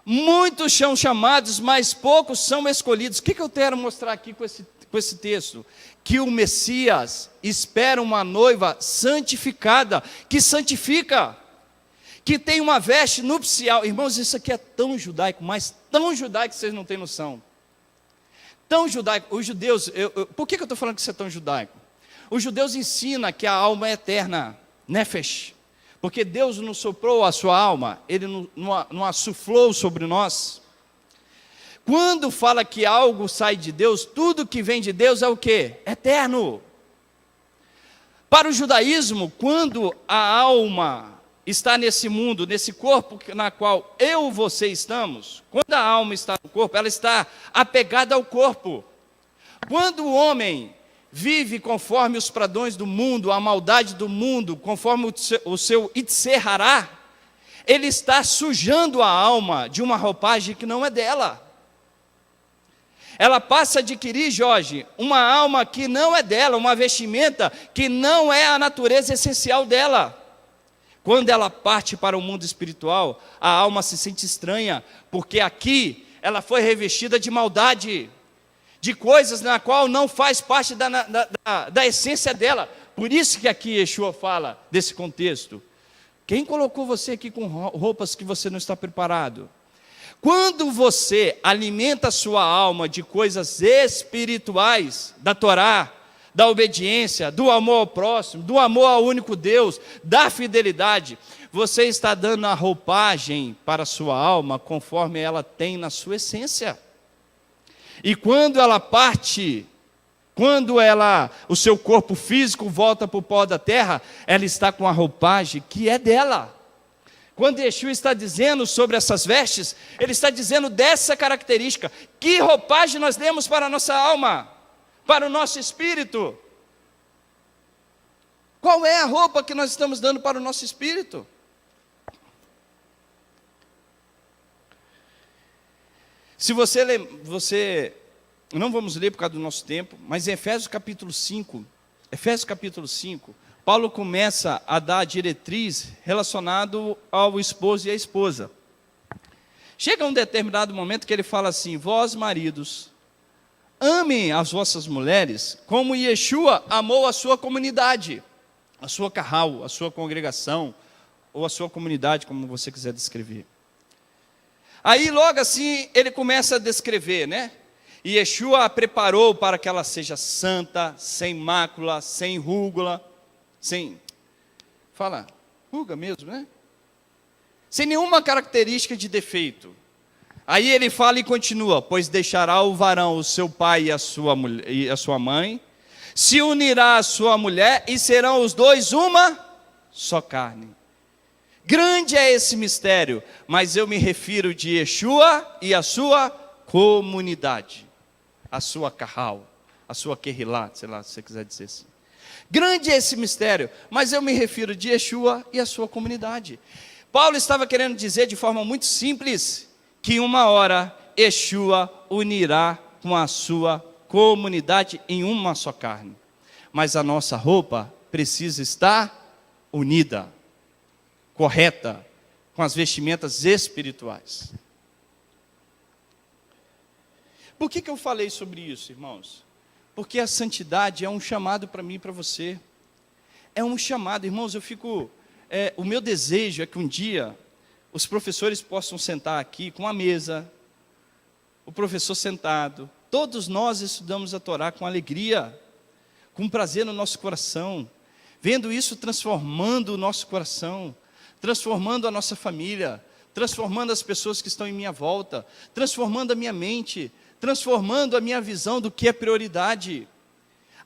Muitos são chamados, mas poucos são escolhidos. O que eu quero mostrar aqui com esse texto? Que o Messias espera uma noiva santificada, que santifica, que tem uma veste nupcial. Irmãos, isso aqui é tão judaico, mas tão judaico que vocês não têm noção. Tão judaico. Os judeus, por que eu estou falando que isso é tão judaico? Os judeus ensinam que a alma é eterna, nefesh, porque Deus não soprou a sua alma, Ele não a suflou sobre nós. Quando fala que algo sai de Deus, tudo que vem de Deus é o quê? Eterno. Para o judaísmo, quando a alma está nesse mundo, nesse corpo na qual eu e você estamos, quando a alma está no corpo, ela está apegada ao corpo. Quando o homem vive conforme os padrões do mundo, a maldade do mundo, conforme o seu Yetzer Hará, ele está sujando a alma de uma roupagem que não é dela. Ela passa a adquirir, Jorge, uma alma que não é dela, uma vestimenta que não é a natureza essencial dela. Quando ela parte para o mundo espiritual, a alma se sente estranha, porque aqui ela foi revestida de maldade, de coisas na qual não faz parte da essência dela. Por isso que aqui Yeshua fala desse contexto. Quem colocou você aqui com roupas que você não está preparado? Quando você alimenta a sua alma de coisas espirituais, da Torá, da obediência, do amor ao próximo, do amor ao único Deus, da fidelidade, você está dando a roupagem para a sua alma conforme ela tem na sua essência. E quando ela parte, o seu corpo físico volta para o pó da terra, ela está com a roupagem que é dela. Quando Yeshua está dizendo sobre essas vestes, ele está dizendo dessa característica. Que roupagem nós demos para a nossa alma, para o nosso espírito? Qual é a roupa que nós estamos dando para o nosso espírito? Se você não vamos ler por causa do nosso tempo, mas em Efésios capítulo 5, Paulo começa a dar a diretriz relacionado ao esposo e à esposa. Chega um determinado momento que ele fala assim: vós maridos, amem as vossas mulheres como Yeshua amou a sua comunidade. a sua carral, a sua congregação, ou a sua comunidade, como você quiser descrever. Aí logo assim ele começa a descrever, né? E Yeshua a preparou para que ela seja santa, sem mácula, sem rúgula, ruga mesmo, né? Sem nenhuma característica de defeito. Aí ele fala e continua: pois deixará o varão o seu pai e a sua mãe, se unirá à sua mulher e serão os dois uma só carne. Grande é esse mistério, mas eu me refiro de Yeshua e a sua comunidade, a sua carral, a sua querrilá, sei lá, se você quiser dizer assim. Grande é esse mistério, mas eu me refiro de Yeshua e a sua comunidade. Paulo estava querendo dizer de forma muito simples, que uma hora Yeshua unirá com a sua comunidade em uma só carne. Mas a nossa roupa precisa estar unida, correta, com as vestimentas espirituais. Por que eu falei sobre isso, irmãos? Porque a santidade é um chamado para mim e para você. É um chamado, irmãos, o meu desejo é que um dia os professores possam sentar aqui com a mesa, o professor sentado, todos nós estudamos a Torá com alegria, com prazer no nosso coração, vendo isso transformando o nosso coração, transformando a nossa família, transformando as pessoas que estão em minha volta, transformando a minha mente, transformando a minha visão do que é prioridade.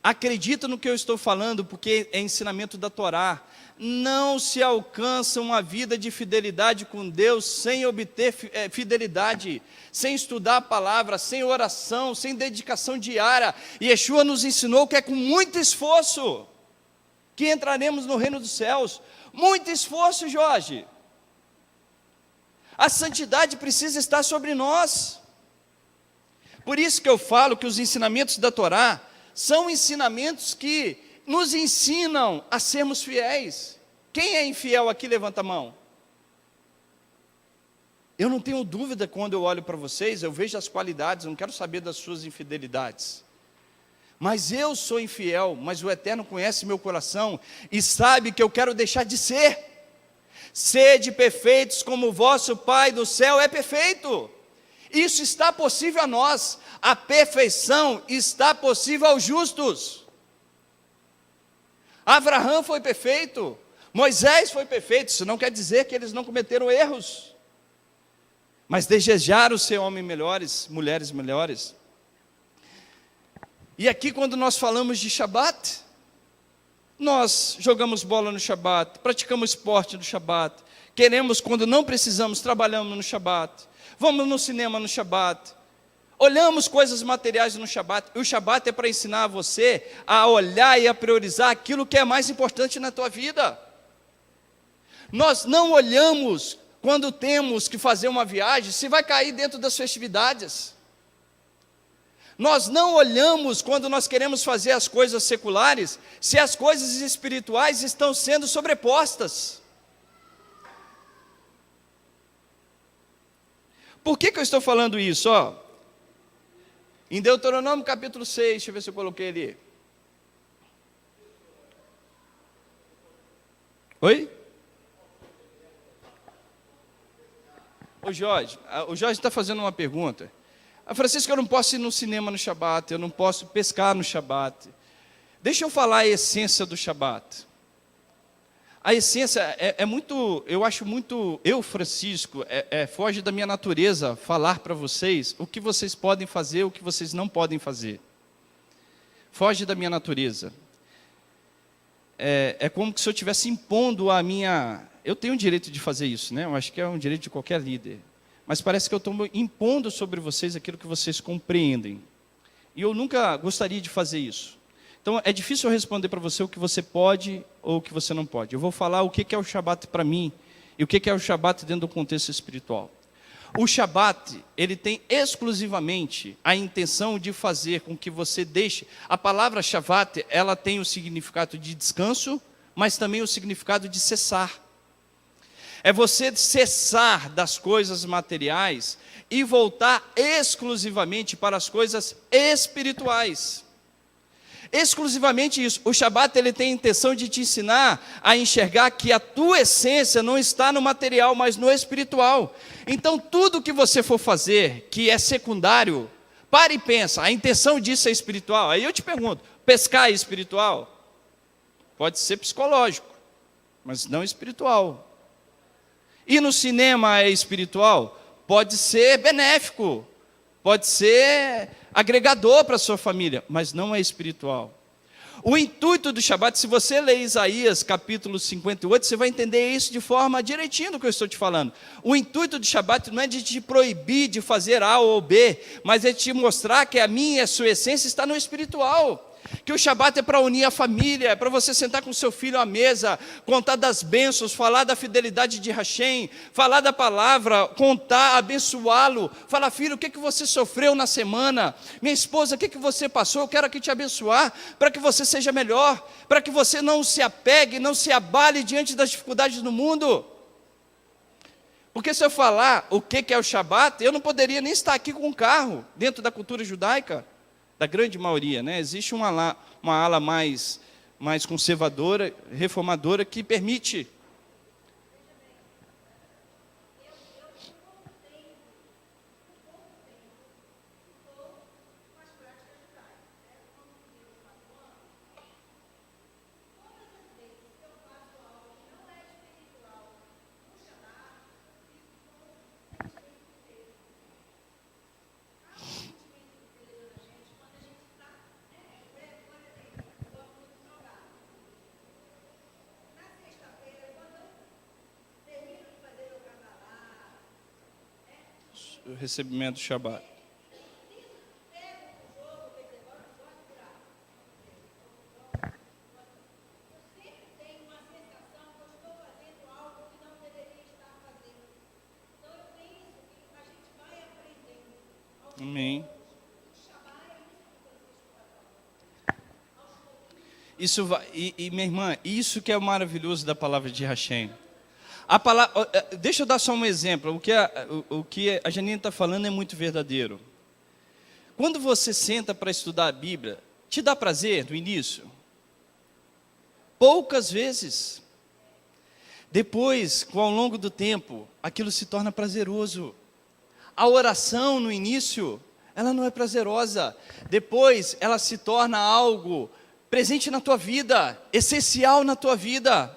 Acredita no que eu estou falando, porque é ensinamento da Torá. Não se alcança uma vida de fidelidade com Deus sem obter fidelidade, sem estudar a palavra, sem oração, sem dedicação diária. E Yeshua nos ensinou que é com muito esforço que entraremos no reino dos céus. Muito esforço, Jorge. A santidade precisa estar sobre nós. Por isso que eu falo que os ensinamentos da Torá são ensinamentos que nos ensinam a sermos fiéis. Quem é infiel aqui, levanta a mão. Eu não tenho dúvida quando eu olho para vocês, eu vejo as qualidades, eu não quero saber das suas infidelidades. Mas eu sou infiel, mas o Eterno conhece meu coração e sabe que eu quero deixar de ser. Sede perfeitos como o vosso Pai do céu é perfeito. Isso está possível a nós. A perfeição está possível aos justos. Abraão foi perfeito, Moisés foi perfeito. Isso não quer dizer que eles não cometeram erros, mas desejaram ser homens melhores, mulheres melhores. E aqui quando nós falamos de Shabat, nós jogamos bola no Shabat, praticamos esporte no Shabat, queremos quando não precisamos, trabalhamos no Shabat, vamos no cinema no Shabat, olhamos coisas materiais no Shabat. E o Shabat é para ensinar você a olhar e a priorizar aquilo que é mais importante na tua vida. Nós não olhamos quando temos que fazer uma viagem, se vai cair dentro das festividades. Nós não olhamos quando nós queremos fazer as coisas seculares, se as coisas espirituais estão sendo sobrepostas. Por que eu estou falando isso? Em Deuteronômio capítulo 6, deixa eu ver se eu coloquei ali. Oi? O Jorge está fazendo uma pergunta. Francisco, eu não posso ir no cinema no Shabat, eu não posso pescar no Shabat. Deixa eu falar a essência do Shabat. A essência eu acho muito, Francisco, foge da minha natureza falar para vocês o que vocês podem fazer, o que vocês não podem fazer. Foge da minha natureza. É como se eu estivesse impondo a minha... Eu tenho o direito de fazer isso, né? Eu acho que é um direito de qualquer líder. Mas parece que eu estou impondo sobre vocês aquilo que vocês compreendem. E eu nunca gostaria de fazer isso. Então, é difícil eu responder para você o que você pode ou o que você não pode. Eu vou falar o que é o Shabat para mim e o que é o Shabat dentro do contexto espiritual. O Shabat, ele tem exclusivamente a intenção de fazer com que você deixe... A palavra Shavat, ela tem o significado de descanso, mas também o significado de cessar. É você cessar das coisas materiais e voltar exclusivamente para as coisas espirituais. Exclusivamente isso. O Shabat, ele tem a intenção de te ensinar a enxergar que a tua essência não está no material, mas no espiritual. Então, tudo que você for fazer que é secundário, pare e pensa, a intenção disso é espiritual? Aí eu te pergunto, pescar é espiritual? Pode ser psicológico, mas não espiritual. Ir no cinema é espiritual? Pode ser benéfico, pode ser agregador para a sua família, mas não é espiritual. O intuito do Shabat, se você ler Isaías capítulo 58, você vai entender isso de forma direitinho do que eu estou te falando. O intuito do Shabat não é de te proibir de fazer A ou B, mas é de te mostrar que a minha e a sua essência está no espiritual. Que o Shabat é para unir a família, é para você sentar com seu filho à mesa, contar das bênçãos, falar da fidelidade de Hashem, falar da palavra, contar, abençoá-lo, falar, filho, o que você sofreu na semana? Minha esposa, o que você passou? Eu quero aqui te abençoar, para que você seja melhor, para que você não se apegue, não se abale diante das dificuldades do mundo. Porque se eu falar o que é o Shabat, eu não poderia nem estar aqui com um carro, dentro da cultura judaica, da grande maioria, né? Existe uma ala mais conservadora, reformadora, que permite. O recebimento do Shabat. Amém. Isso vai, minha irmã, isso que é o maravilhoso da palavra de Hashem. A palavra, deixa eu dar só um exemplo. O que a Janine está falando é muito verdadeiro. Quando você senta para estudar a Bíblia, te dá prazer no início? Poucas vezes. Depois, ao longo do tempo, aquilo se torna prazeroso. A oração no início, ela não é prazerosa. Depois, ela se torna algo presente na tua vida, essencial na tua vida.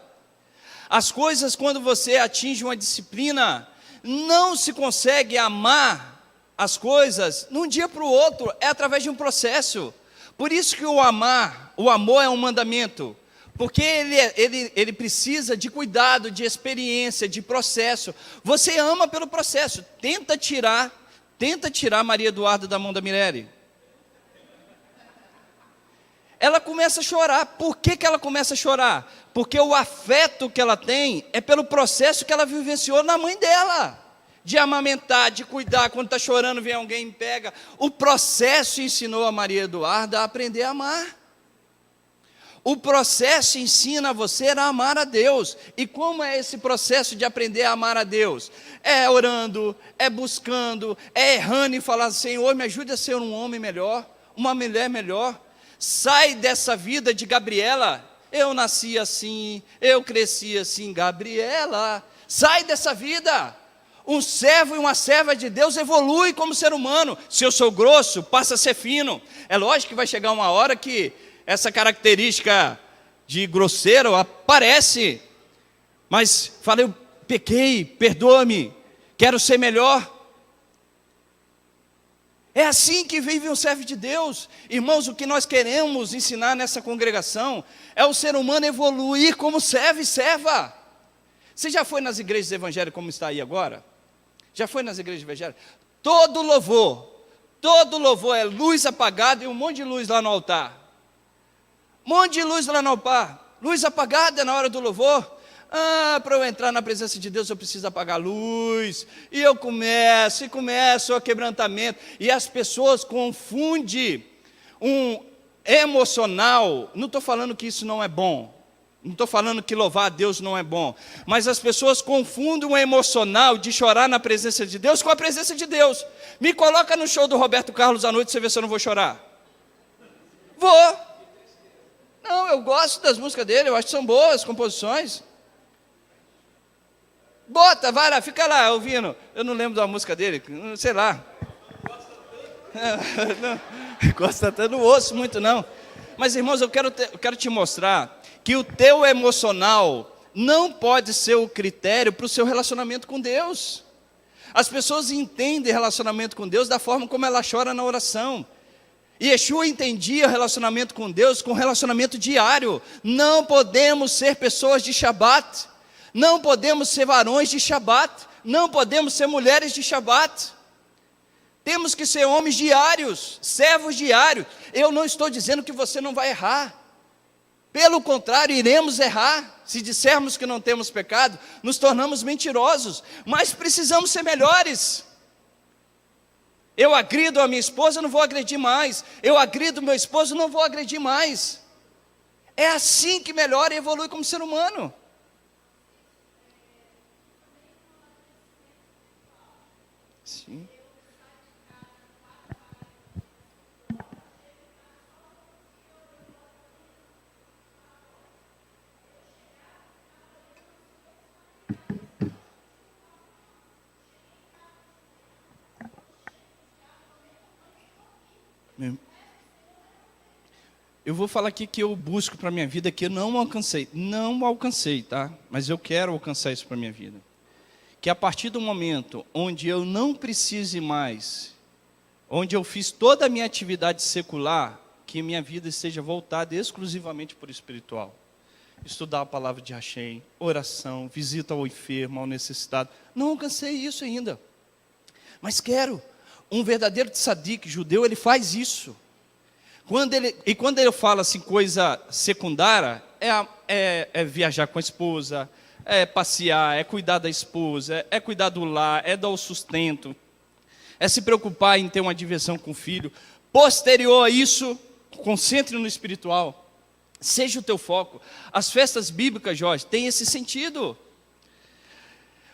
As coisas, quando você atinge uma disciplina, não se consegue amar as coisas de um dia para o outro, é através de um processo. Por isso que o amor é um mandamento, porque ele precisa de cuidado, de experiência, de processo. Você ama pelo processo. Tenta tirar Maria Eduarda da mão da Mirelle. Ela começa a chorar. Por que ela começa a chorar? Porque o afeto que ela tem é pelo processo que ela vivenciou na mãe dela. De amamentar, de cuidar, quando está chorando vem alguém e pega. O processo ensinou a Maria Eduarda a aprender a amar. O processo ensina você a amar a Deus. E como é esse processo de aprender a amar a Deus? É orando, é buscando, é errando e falando, Senhor, me ajude a ser um homem melhor, uma mulher melhor. Sai dessa vida de Gabriela. Eu nasci assim, eu cresci assim, Gabriela. Sai dessa vida. Um servo e uma serva de Deus evolui como ser humano. Se eu sou grosso, passa a ser fino. É lógico que vai chegar uma hora que essa característica de grosseiro aparece. Mas fala, eu pequei, perdoa-me, quero ser melhor. É assim que vive um servo de Deus. Irmãos, o que nós queremos ensinar nessa congregação é o ser humano evoluir como servo e serva. Você já foi nas igrejas evangélicas como está aí agora? Já foi nas igrejas evangélicas? Todo louvor é luz apagada e um monte de luz lá no altar. Um monte de luz lá no altar. Luz apagada na hora do louvor. Para eu entrar na presença de Deus eu preciso apagar a luz. E eu começo o quebrantamento. E as pessoas confundem um emocional. Não estou falando que isso não é bom. Não estou falando que louvar a Deus não é bom. Mas as pessoas confundem o emocional de chorar na presença de Deus com a presença de Deus. Me coloca no show do Roberto Carlos à noite, você vê se eu não vou chorar. Vou. Não, eu gosto das músicas dele, eu acho que são boas composições. Bota, vai lá, fica lá ouvindo. Eu não lembro da música dele, sei lá. Não, gosta tanto, não ouço muito não. Mas irmãos, eu quero te mostrar que o teu emocional não pode ser o critério para o seu relacionamento com Deus. As pessoas entendem relacionamento com Deus da forma como ela chora na oração. E Yeshua entendia o relacionamento com Deus com relacionamento diário. Não podemos ser pessoas de Shabat. Não podemos ser varões de Shabat. Não podemos ser mulheres de Shabat. Temos que ser homens diários, servos diários. Eu não estou dizendo que você não vai errar. Pelo contrário, iremos errar. Se dissermos que não temos pecado, nos tornamos mentirosos. Mas precisamos ser melhores. Eu agrido a minha esposa, não vou agredir mais. Eu agrido meu esposo, não vou agredir mais. É assim que melhora e evolui como ser humano. Sim. Eu vou falar aqui que eu busco para a minha vida que eu não alcancei, tá? Mas eu quero alcançar isso para a minha vida. Que a partir do momento onde eu não precise mais, onde eu fiz toda a minha atividade secular, que minha vida esteja voltada exclusivamente por espiritual. Estudar a palavra de Hashem, oração, visita ao enfermo, ao necessitado. Não alcancei isso ainda, mas quero. Um verdadeiro tzadik judeu, ele faz isso. Quando ele fala assim, coisa secundária, é viajar com a esposa, é passear, é cuidar da esposa, é cuidar do lar, é dar o sustento, é se preocupar em ter uma diversão com o filho. Posterior a isso, concentre no espiritual, seja o teu foco. As festas bíblicas, Jorge, têm esse sentido.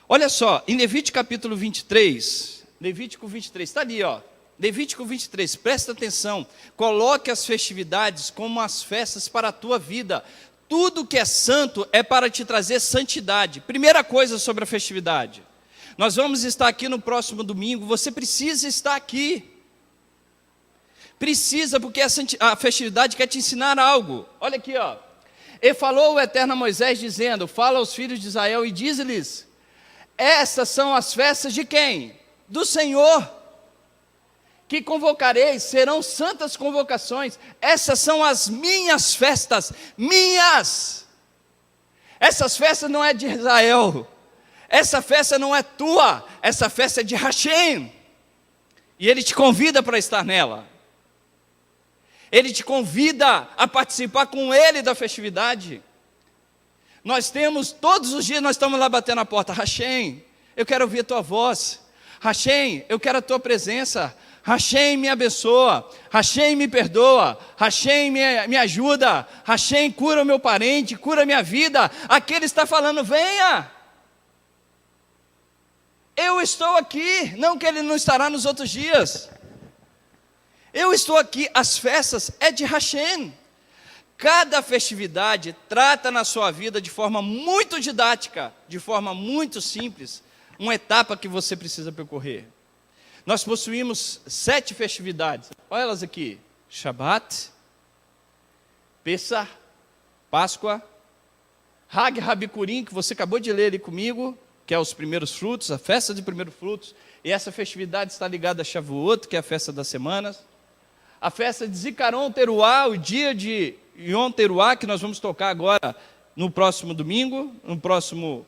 Olha só, em Levítico capítulo 23, Levítico 23, está ali, ó. Levítico 23, presta atenção, coloque as festividades como as festas para a tua vida. Tudo que é santo é para te trazer santidade. Primeira coisa sobre a festividade. Nós vamos estar aqui no próximo domingo, você precisa estar aqui. Precisa, porque a festividade quer te ensinar algo. Olha aqui, ó. E falou o Eterno a Moisés, dizendo, fala aos filhos de Israel e diz-lhes, essas são as festas de quem? Do Senhor. Que convocareis, serão santas convocações. Essas são as minhas festas, minhas. Essas festas não é de Israel. Essa festa não é tua, essa festa é de Hashem. E Ele te convida para estar nela. Ele te convida a participar com Ele da festividade. Nós temos, todos os dias nós estamos lá batendo na porta. Hashem, eu quero ouvir a tua voz. Hashem, eu quero a tua presença. Hashem me abençoa, Hashem me perdoa, Hashem me ajuda, Hashem cura o meu parente, cura a minha vida. Aqui Ele está falando, venha. Eu estou aqui, não que Ele não estará nos outros dias. Eu estou aqui, as festas é de Hashem. Cada festividade trata na sua vida de forma muito didática, de forma muito simples, uma etapa que você precisa percorrer. Nós possuímos 7 festividades, olha elas aqui, Shabat, Pesach, Páscoa, Hag Habikurim, que você acabou de ler ali comigo, que é os primeiros frutos, a festa de primeiros frutos, e essa festividade está ligada a Shavuot, que é a festa das semanas, a festa de Zikaron Teruá, o dia de Yom Teruá, que nós vamos tocar agora no próximo domingo, no próximo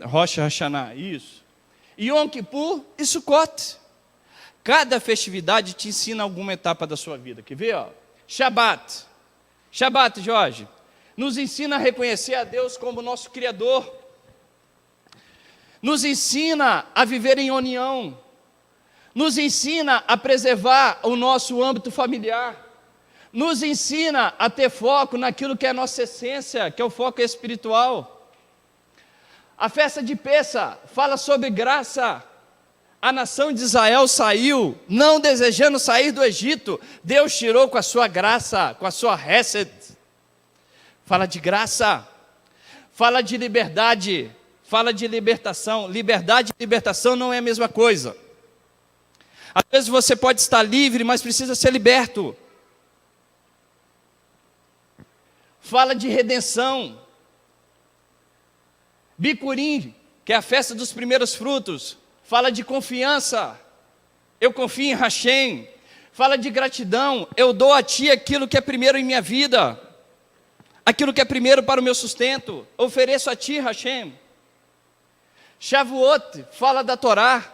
Rosh Hashanah, isso. Yom Kippur e Sukkot. Cada festividade te ensina alguma etapa da sua vida. Quer ver? Ó? Shabat. Shabat, Jorge, nos ensina a reconhecer a Deus como nosso Criador. Nos ensina a viver em união. Nos ensina a preservar o nosso âmbito familiar. Nos ensina a ter foco naquilo que é a nossa essência, que é o foco espiritual. A festa de Pesach fala sobre graça. A nação de Israel saiu, não desejando sair do Egito. Deus tirou com a sua graça, com a sua hesed. Fala de graça, fala de liberdade, fala de libertação. Liberdade e libertação não é a mesma coisa. Às vezes você pode estar livre, mas precisa ser liberto. Fala de redenção. Bicurim, que é a festa dos primeiros frutos, fala de confiança. Eu confio em Hashem. Fala de gratidão. Eu dou a ti aquilo que é primeiro em minha vida, aquilo que é primeiro para o meu sustento. Ofereço a ti, Hashem. Shavuot fala da Torá,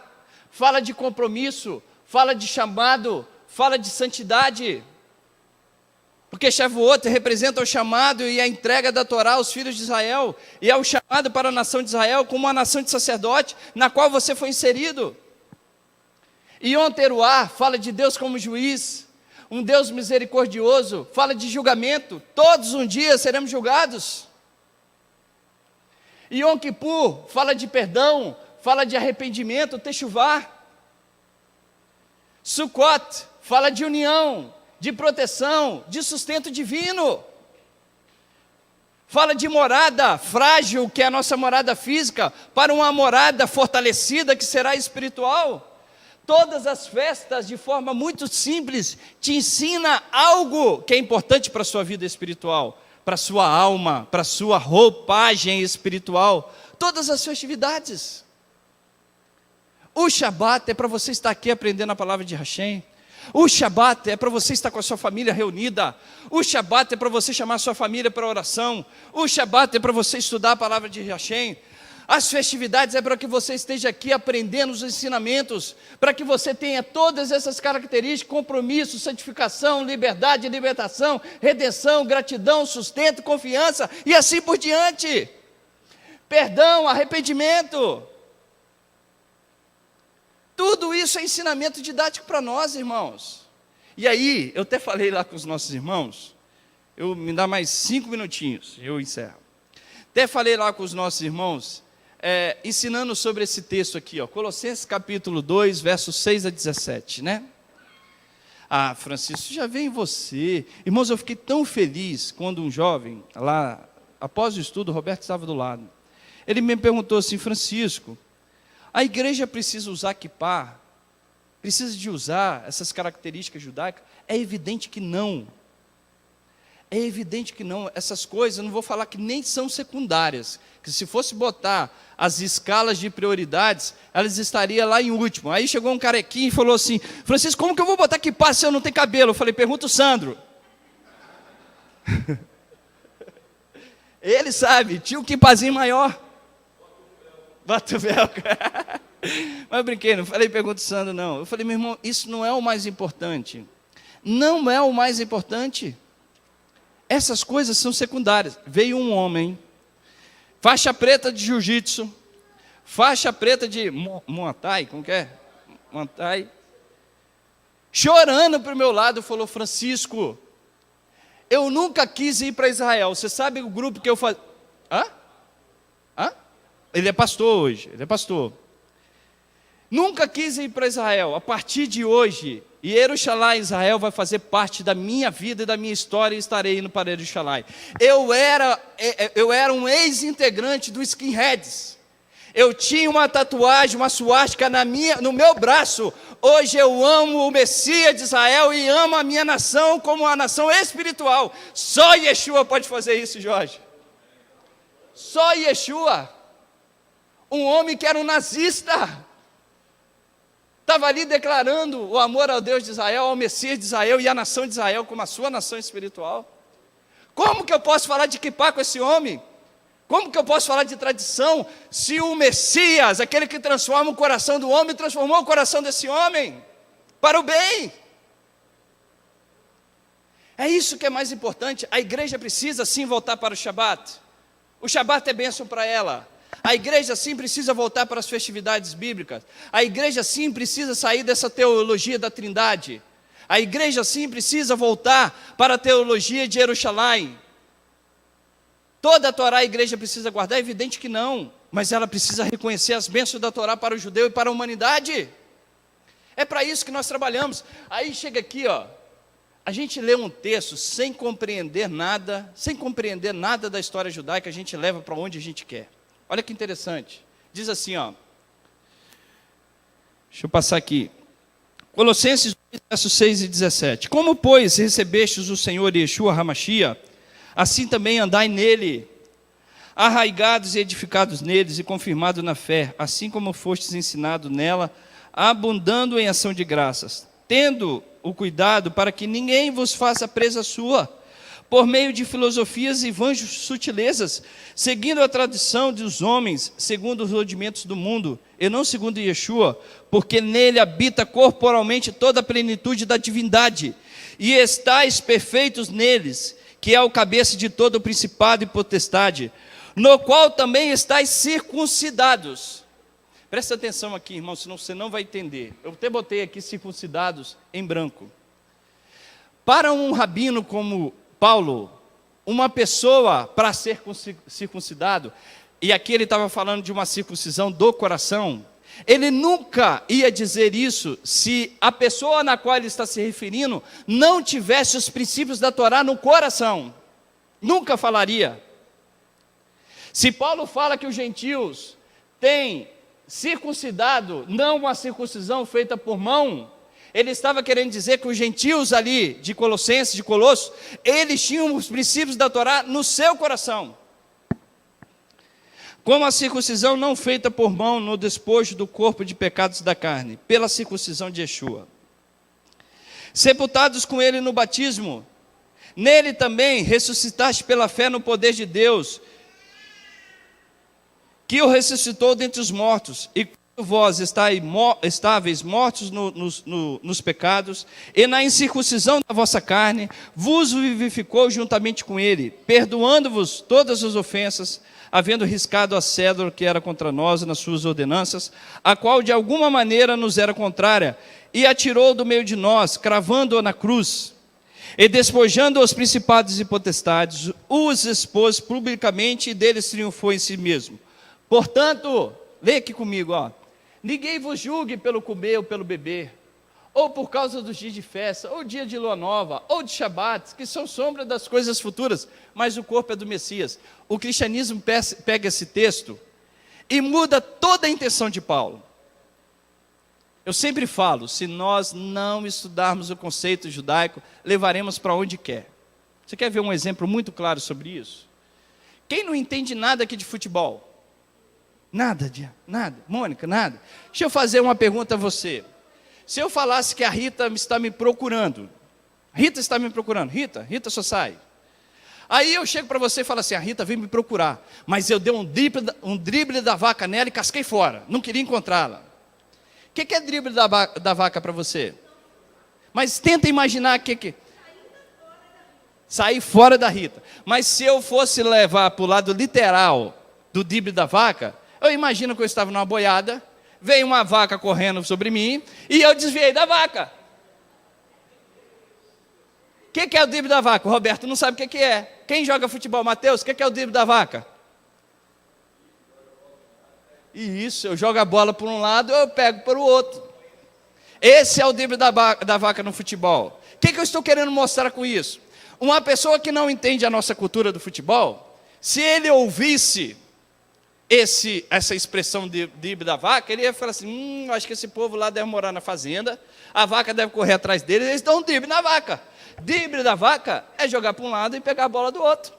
fala de compromisso, fala de chamado, fala de santidade. Porque Shavuot representa o chamado e a entrega da Torá aos filhos de Israel, e é o chamado para a nação de Israel como uma nação de sacerdote, na qual você foi inserido. Yom Teruah fala de Deus como juiz, um Deus misericordioso, fala de julgamento, todos um dia seremos julgados. Yom Kippur fala de perdão, fala de arrependimento, Teshuvah. Sukkot fala de união, de proteção, de sustento divino. Fala de morada frágil, que é a nossa morada física, para uma morada fortalecida, que será espiritual. Todas as festas, de forma muito simples, te ensina algo que é importante para a sua vida espiritual, para a sua alma, para a sua roupagem espiritual. Todas as festividades. O Shabat é para você estar aqui aprendendo a palavra de Hashem. O Shabat é para você estar com a sua família reunida. O Shabat é para você chamar a sua família para oração. O Shabat é para você estudar a palavra de Hashem. As festividades é para que você esteja aqui aprendendo os ensinamentos, para que você tenha todas essas características: compromisso, santificação, liberdade, libertação, redenção, gratidão, sustento, confiança e assim por diante. Perdão, arrependimento. Tudo isso é ensinamento didático para nós, irmãos. E aí, eu até falei lá com os nossos irmãos, me dá mais 5 minutinhos, eu encerro. Até falei lá com os nossos irmãos, ensinando sobre esse texto aqui, ó, Colossenses capítulo 2, versos 6 a 17, né? Ah, Francisco, já vem você. Irmãos, eu fiquei tão feliz quando um jovem, lá, após o estudo, o Roberto estava do lado. Ele me perguntou assim: Francisco, a igreja precisa usar kippah? Precisa de usar essas características judaicas? É evidente que não. É evidente que não. Essas coisas, eu não vou falar que nem são secundárias, que se fosse botar as escalas de prioridades, elas estariam lá em último. Aí chegou um carequinho e falou assim: Francisco, como que eu vou botar kippah se eu não tenho cabelo? Eu falei: pergunta o Sandro. Ele sabe, tinha um kippahzinho maior. Bota o velcro. Mas eu brinquei, não falei pergunta o Sandro, não. Eu falei: meu irmão, isso não é o mais importante. Não é o mais importante. Essas coisas são secundárias. Veio um homem, faixa preta de jiu-jitsu, faixa preta de Muay Thai, como que é? Muay Thai, chorando para o meu lado, falou: Francisco, eu nunca quis ir para Israel. Você sabe o grupo que eu fazia? Hã? Ele é pastor hoje, ele é pastor. Nunca quis ir para Israel. A partir de hoje, Jerusalém, Israel, vai fazer parte da minha vida e da minha história, e estarei indo para Jerusalém. Eu era um ex-integrante do Skinheads. Eu tinha uma tatuagem, uma suástica no meu braço. Hoje eu amo o Messias de Israel e amo a minha nação como uma nação espiritual. Só Yeshua pode fazer isso, Jorge. Só Yeshua. Um homem que era um nazista, estava ali declarando o amor ao Deus de Israel, ao Messias de Israel e à nação de Israel como a sua nação espiritual. Como que eu posso falar de kippah com esse homem? Como que eu posso falar de tradição se o Messias, aquele que transforma o coração do homem, transformou o coração desse homem para o bem? É isso que é mais importante. A igreja precisa sim voltar para o Shabat. O Shabat é bênção para ela. A igreja sim precisa voltar para as festividades bíblicas. A igreja sim precisa sair dessa teologia da Trindade. A igreja sim precisa voltar para a teologia de Jerusalém. Toda a Torá a igreja precisa guardar? É evidente que não. mas ela precisa reconhecer as bênçãos da Torá para o judeu e para a humanidade. É para isso que nós trabalhamos. Aí chega aqui, a gente lê um texto sem compreender nada da história judaica, a gente leva para onde a gente quer. Olha que interessante. Diz assim, deixa eu passar aqui. Colossenses 2, versos 6 e 17. Como, pois, recebestes o Senhor Yeshua HaMashiach, assim também andai nele, arraigados e edificados neles e confirmados na fé, assim como fostes ensinados nela, abundando em ação de graças, tendo o cuidado para que ninguém vos faça presa sua, por meio de filosofias e vãs sutilezas, seguindo a tradição dos homens, segundo os rudimentos do mundo, e não segundo Yeshua, porque nele habita corporalmente toda a plenitude da divindade, e estáis perfeitos neles, que é o cabeça de todo o principado e potestade, no qual também estáis circuncidados. Presta atenção aqui, irmão, senão você não vai entender. Eu até botei aqui circuncidados em branco. Para um rabino como Paulo, uma pessoa para ser circuncidado, e aqui ele estava falando de uma circuncisão do coração, ele nunca ia dizer isso se a pessoa na qual ele está se referindo não tivesse os princípios da Torá no coração. Nunca falaria. Se Paulo fala que os gentios têm circuncidado, não uma circuncisão feita por mão, ele estava querendo dizer que os gentios ali de Colossenses, de Colossos, eles tinham os princípios da Torá no seu coração. Como a circuncisão não feita por mão no despojo do corpo de pecados da carne, pela circuncisão de Yeshua. Sepultados com ele no batismo, nele também ressuscitaste pela fé no poder de Deus, que o ressuscitou dentre os mortos, e vós estáveis mortos nos pecados, e na incircuncisão da vossa carne, vos vivificou juntamente com ele, perdoando-vos todas as ofensas, havendo riscado a cédula que era contra nós nas suas ordenanças, a qual de alguma maneira nos era contrária, e atirou do meio de nós, cravando-a na cruz, e despojando os principados e potestades, os expôs publicamente, e deles triunfou em si mesmo. Portanto, leia aqui comigo, ninguém vos julgue pelo comer ou pelo beber, ou por causa dos dias de festa, ou dia de lua nova, ou de shabat, que são sombra das coisas futuras, mas o corpo é do Messias. O cristianismo pega esse texto e muda toda a intenção de Paulo. Eu sempre falo, se nós não estudarmos o conceito judaico, levaremos para onde quer. Você quer ver um exemplo muito claro sobre isso? Quem não entende nada aqui de futebol? Nada. Mônica, nada. Deixa eu fazer uma pergunta a você. Se eu falasse que a Rita está me procurando, Rita só sai. Aí eu chego para você e falo assim, a Rita veio me procurar, mas eu dei um drible da vaca nela e casquei fora, não queria encontrá-la. O que é drible da vaca para você? Mas tenta imaginar que... Sair fora da Rita. Mas se eu fosse levar para o lado literal do drible da vaca, eu imagino que eu estava numa boiada, veio uma vaca correndo sobre mim, e eu desviei da vaca. O que é o drible da vaca? O Roberto não sabe o que é. Quem joga futebol? Mateus, o que é o drible da vaca? Isso, eu jogo a bola por um lado, eu pego para o outro. Esse é o drible da vaca no futebol. O que eu estou querendo mostrar com isso? Uma pessoa que não entende a nossa cultura do futebol, se ele ouvisse essa expressão de drible da vaca, ele ia falar assim, acho que esse povo lá deve morar na fazenda, a vaca deve correr atrás deles, eles dão um drible na vaca. Drible da vaca é jogar para um lado e pegar a bola do outro.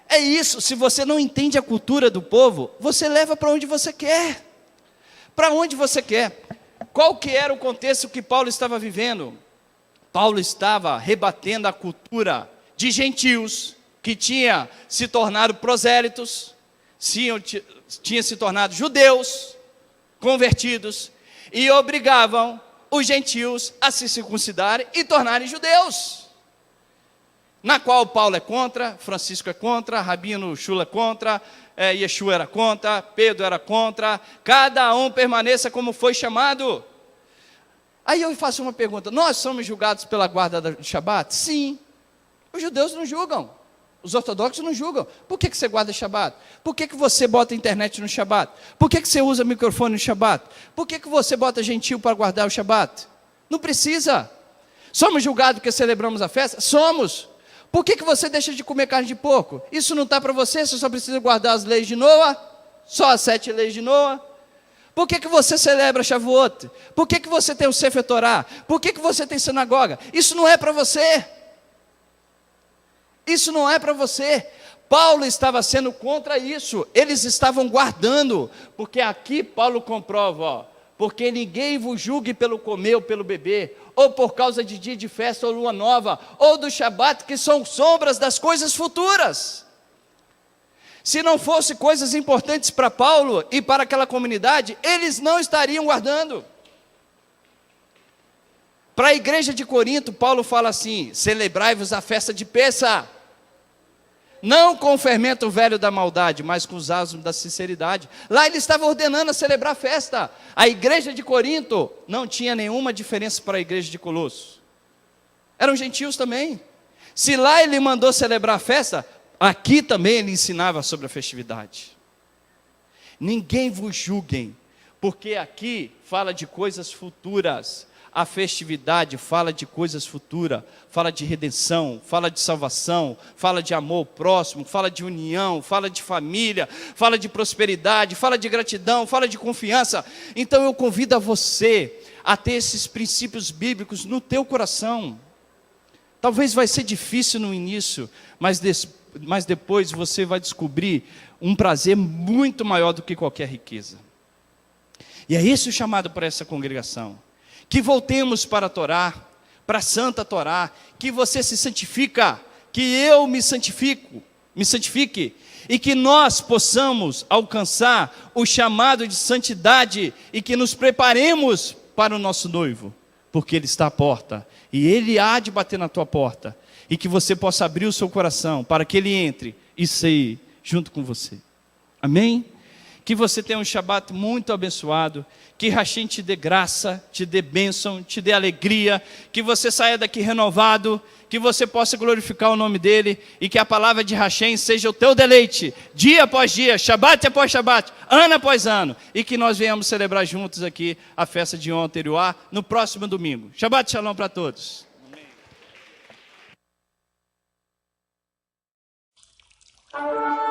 É isso, se você não entende a cultura do povo, você leva para onde você quer. Para onde você quer. Qual que era o contexto que Paulo estava vivendo? Paulo estava rebatendo a cultura de gentios, que tinha se tornado prosélitos, tinha se tornado judeus, convertidos, e obrigavam os gentios a se circuncidarem e tornarem judeus. Na qual Paulo é contra, Francisco é contra, Rabino Shula é contra, Yeshua era contra, Pedro era contra, cada um permaneça como foi chamado. Aí eu faço uma pergunta, nós somos julgados pela guarda do Shabat? Sim, os judeus não julgam, Os ortodoxos não julgam. Por que você guarda Shabat? Por que você bota internet no Shabat? Por que você usa microfone no Shabat? Por que você bota gentil para guardar o Shabat? Não precisa. Somos julgados porque celebramos a festa? Somos. Por que você deixa de comer carne de porco? Isso não está para você, você só precisa guardar as leis de Noa? Só as 7 leis de Noa? Por que você celebra Shavuot? Por que você tem o Sefer Torá? Por que você tem sinagoga? Isso não é para você. Isso não é para você. Paulo estava sendo contra isso. Eles estavam guardando. Porque aqui Paulo comprova, ó, porque ninguém vos julgue pelo comer ou pelo beber, ou por causa de dia de festa ou lua nova, ou do Shabat, que são sombras das coisas futuras. Se não fosse coisas importantes para Paulo e para aquela comunidade, eles não estariam guardando. Para a igreja de Corinto, Paulo fala assim: celebrai-vos a festa de Pêssah, não com o fermento velho da maldade, mas com os asmos da sinceridade. Lá ele estava ordenando a celebrar a festa. A igreja de Corinto não tinha nenhuma diferença para a igreja de Colossos. Eram gentios também. Se lá ele mandou celebrar a festa, aqui também ele ensinava sobre a festividade. Ninguém vos julguem, porque aqui fala de coisas futuras. A festividade fala de coisas futuras, fala de redenção, fala de salvação, fala de amor próximo, fala de união, fala de família, fala de prosperidade, fala de gratidão, fala de confiança. Então eu convido a você a ter esses princípios bíblicos no teu coração. Talvez vai ser difícil no início, mas depois você vai descobrir um prazer muito maior do que qualquer riqueza. E é esse o chamado para essa congregação. Que voltemos para a Torá, para a Santa Torá, que você se santifica, que eu me santifique, e que nós possamos alcançar o chamado de santidade, e que nos preparemos para o nosso noivo, porque ele está à porta, e ele há de bater na tua porta, e que você possa abrir o seu coração, para que ele entre e saia junto com você. Amém? Que você tenha um Shabat muito abençoado, que Hashem te dê graça, te dê bênção, te dê alegria, que você saia daqui renovado, que você possa glorificar o nome dele, e que a palavra de Hashem seja o teu deleite, dia após dia, Shabat após Shabat, ano após ano, e que nós venhamos celebrar juntos aqui a festa de Yom Teruah no próximo domingo. Shabat Shalom para todos. Amém.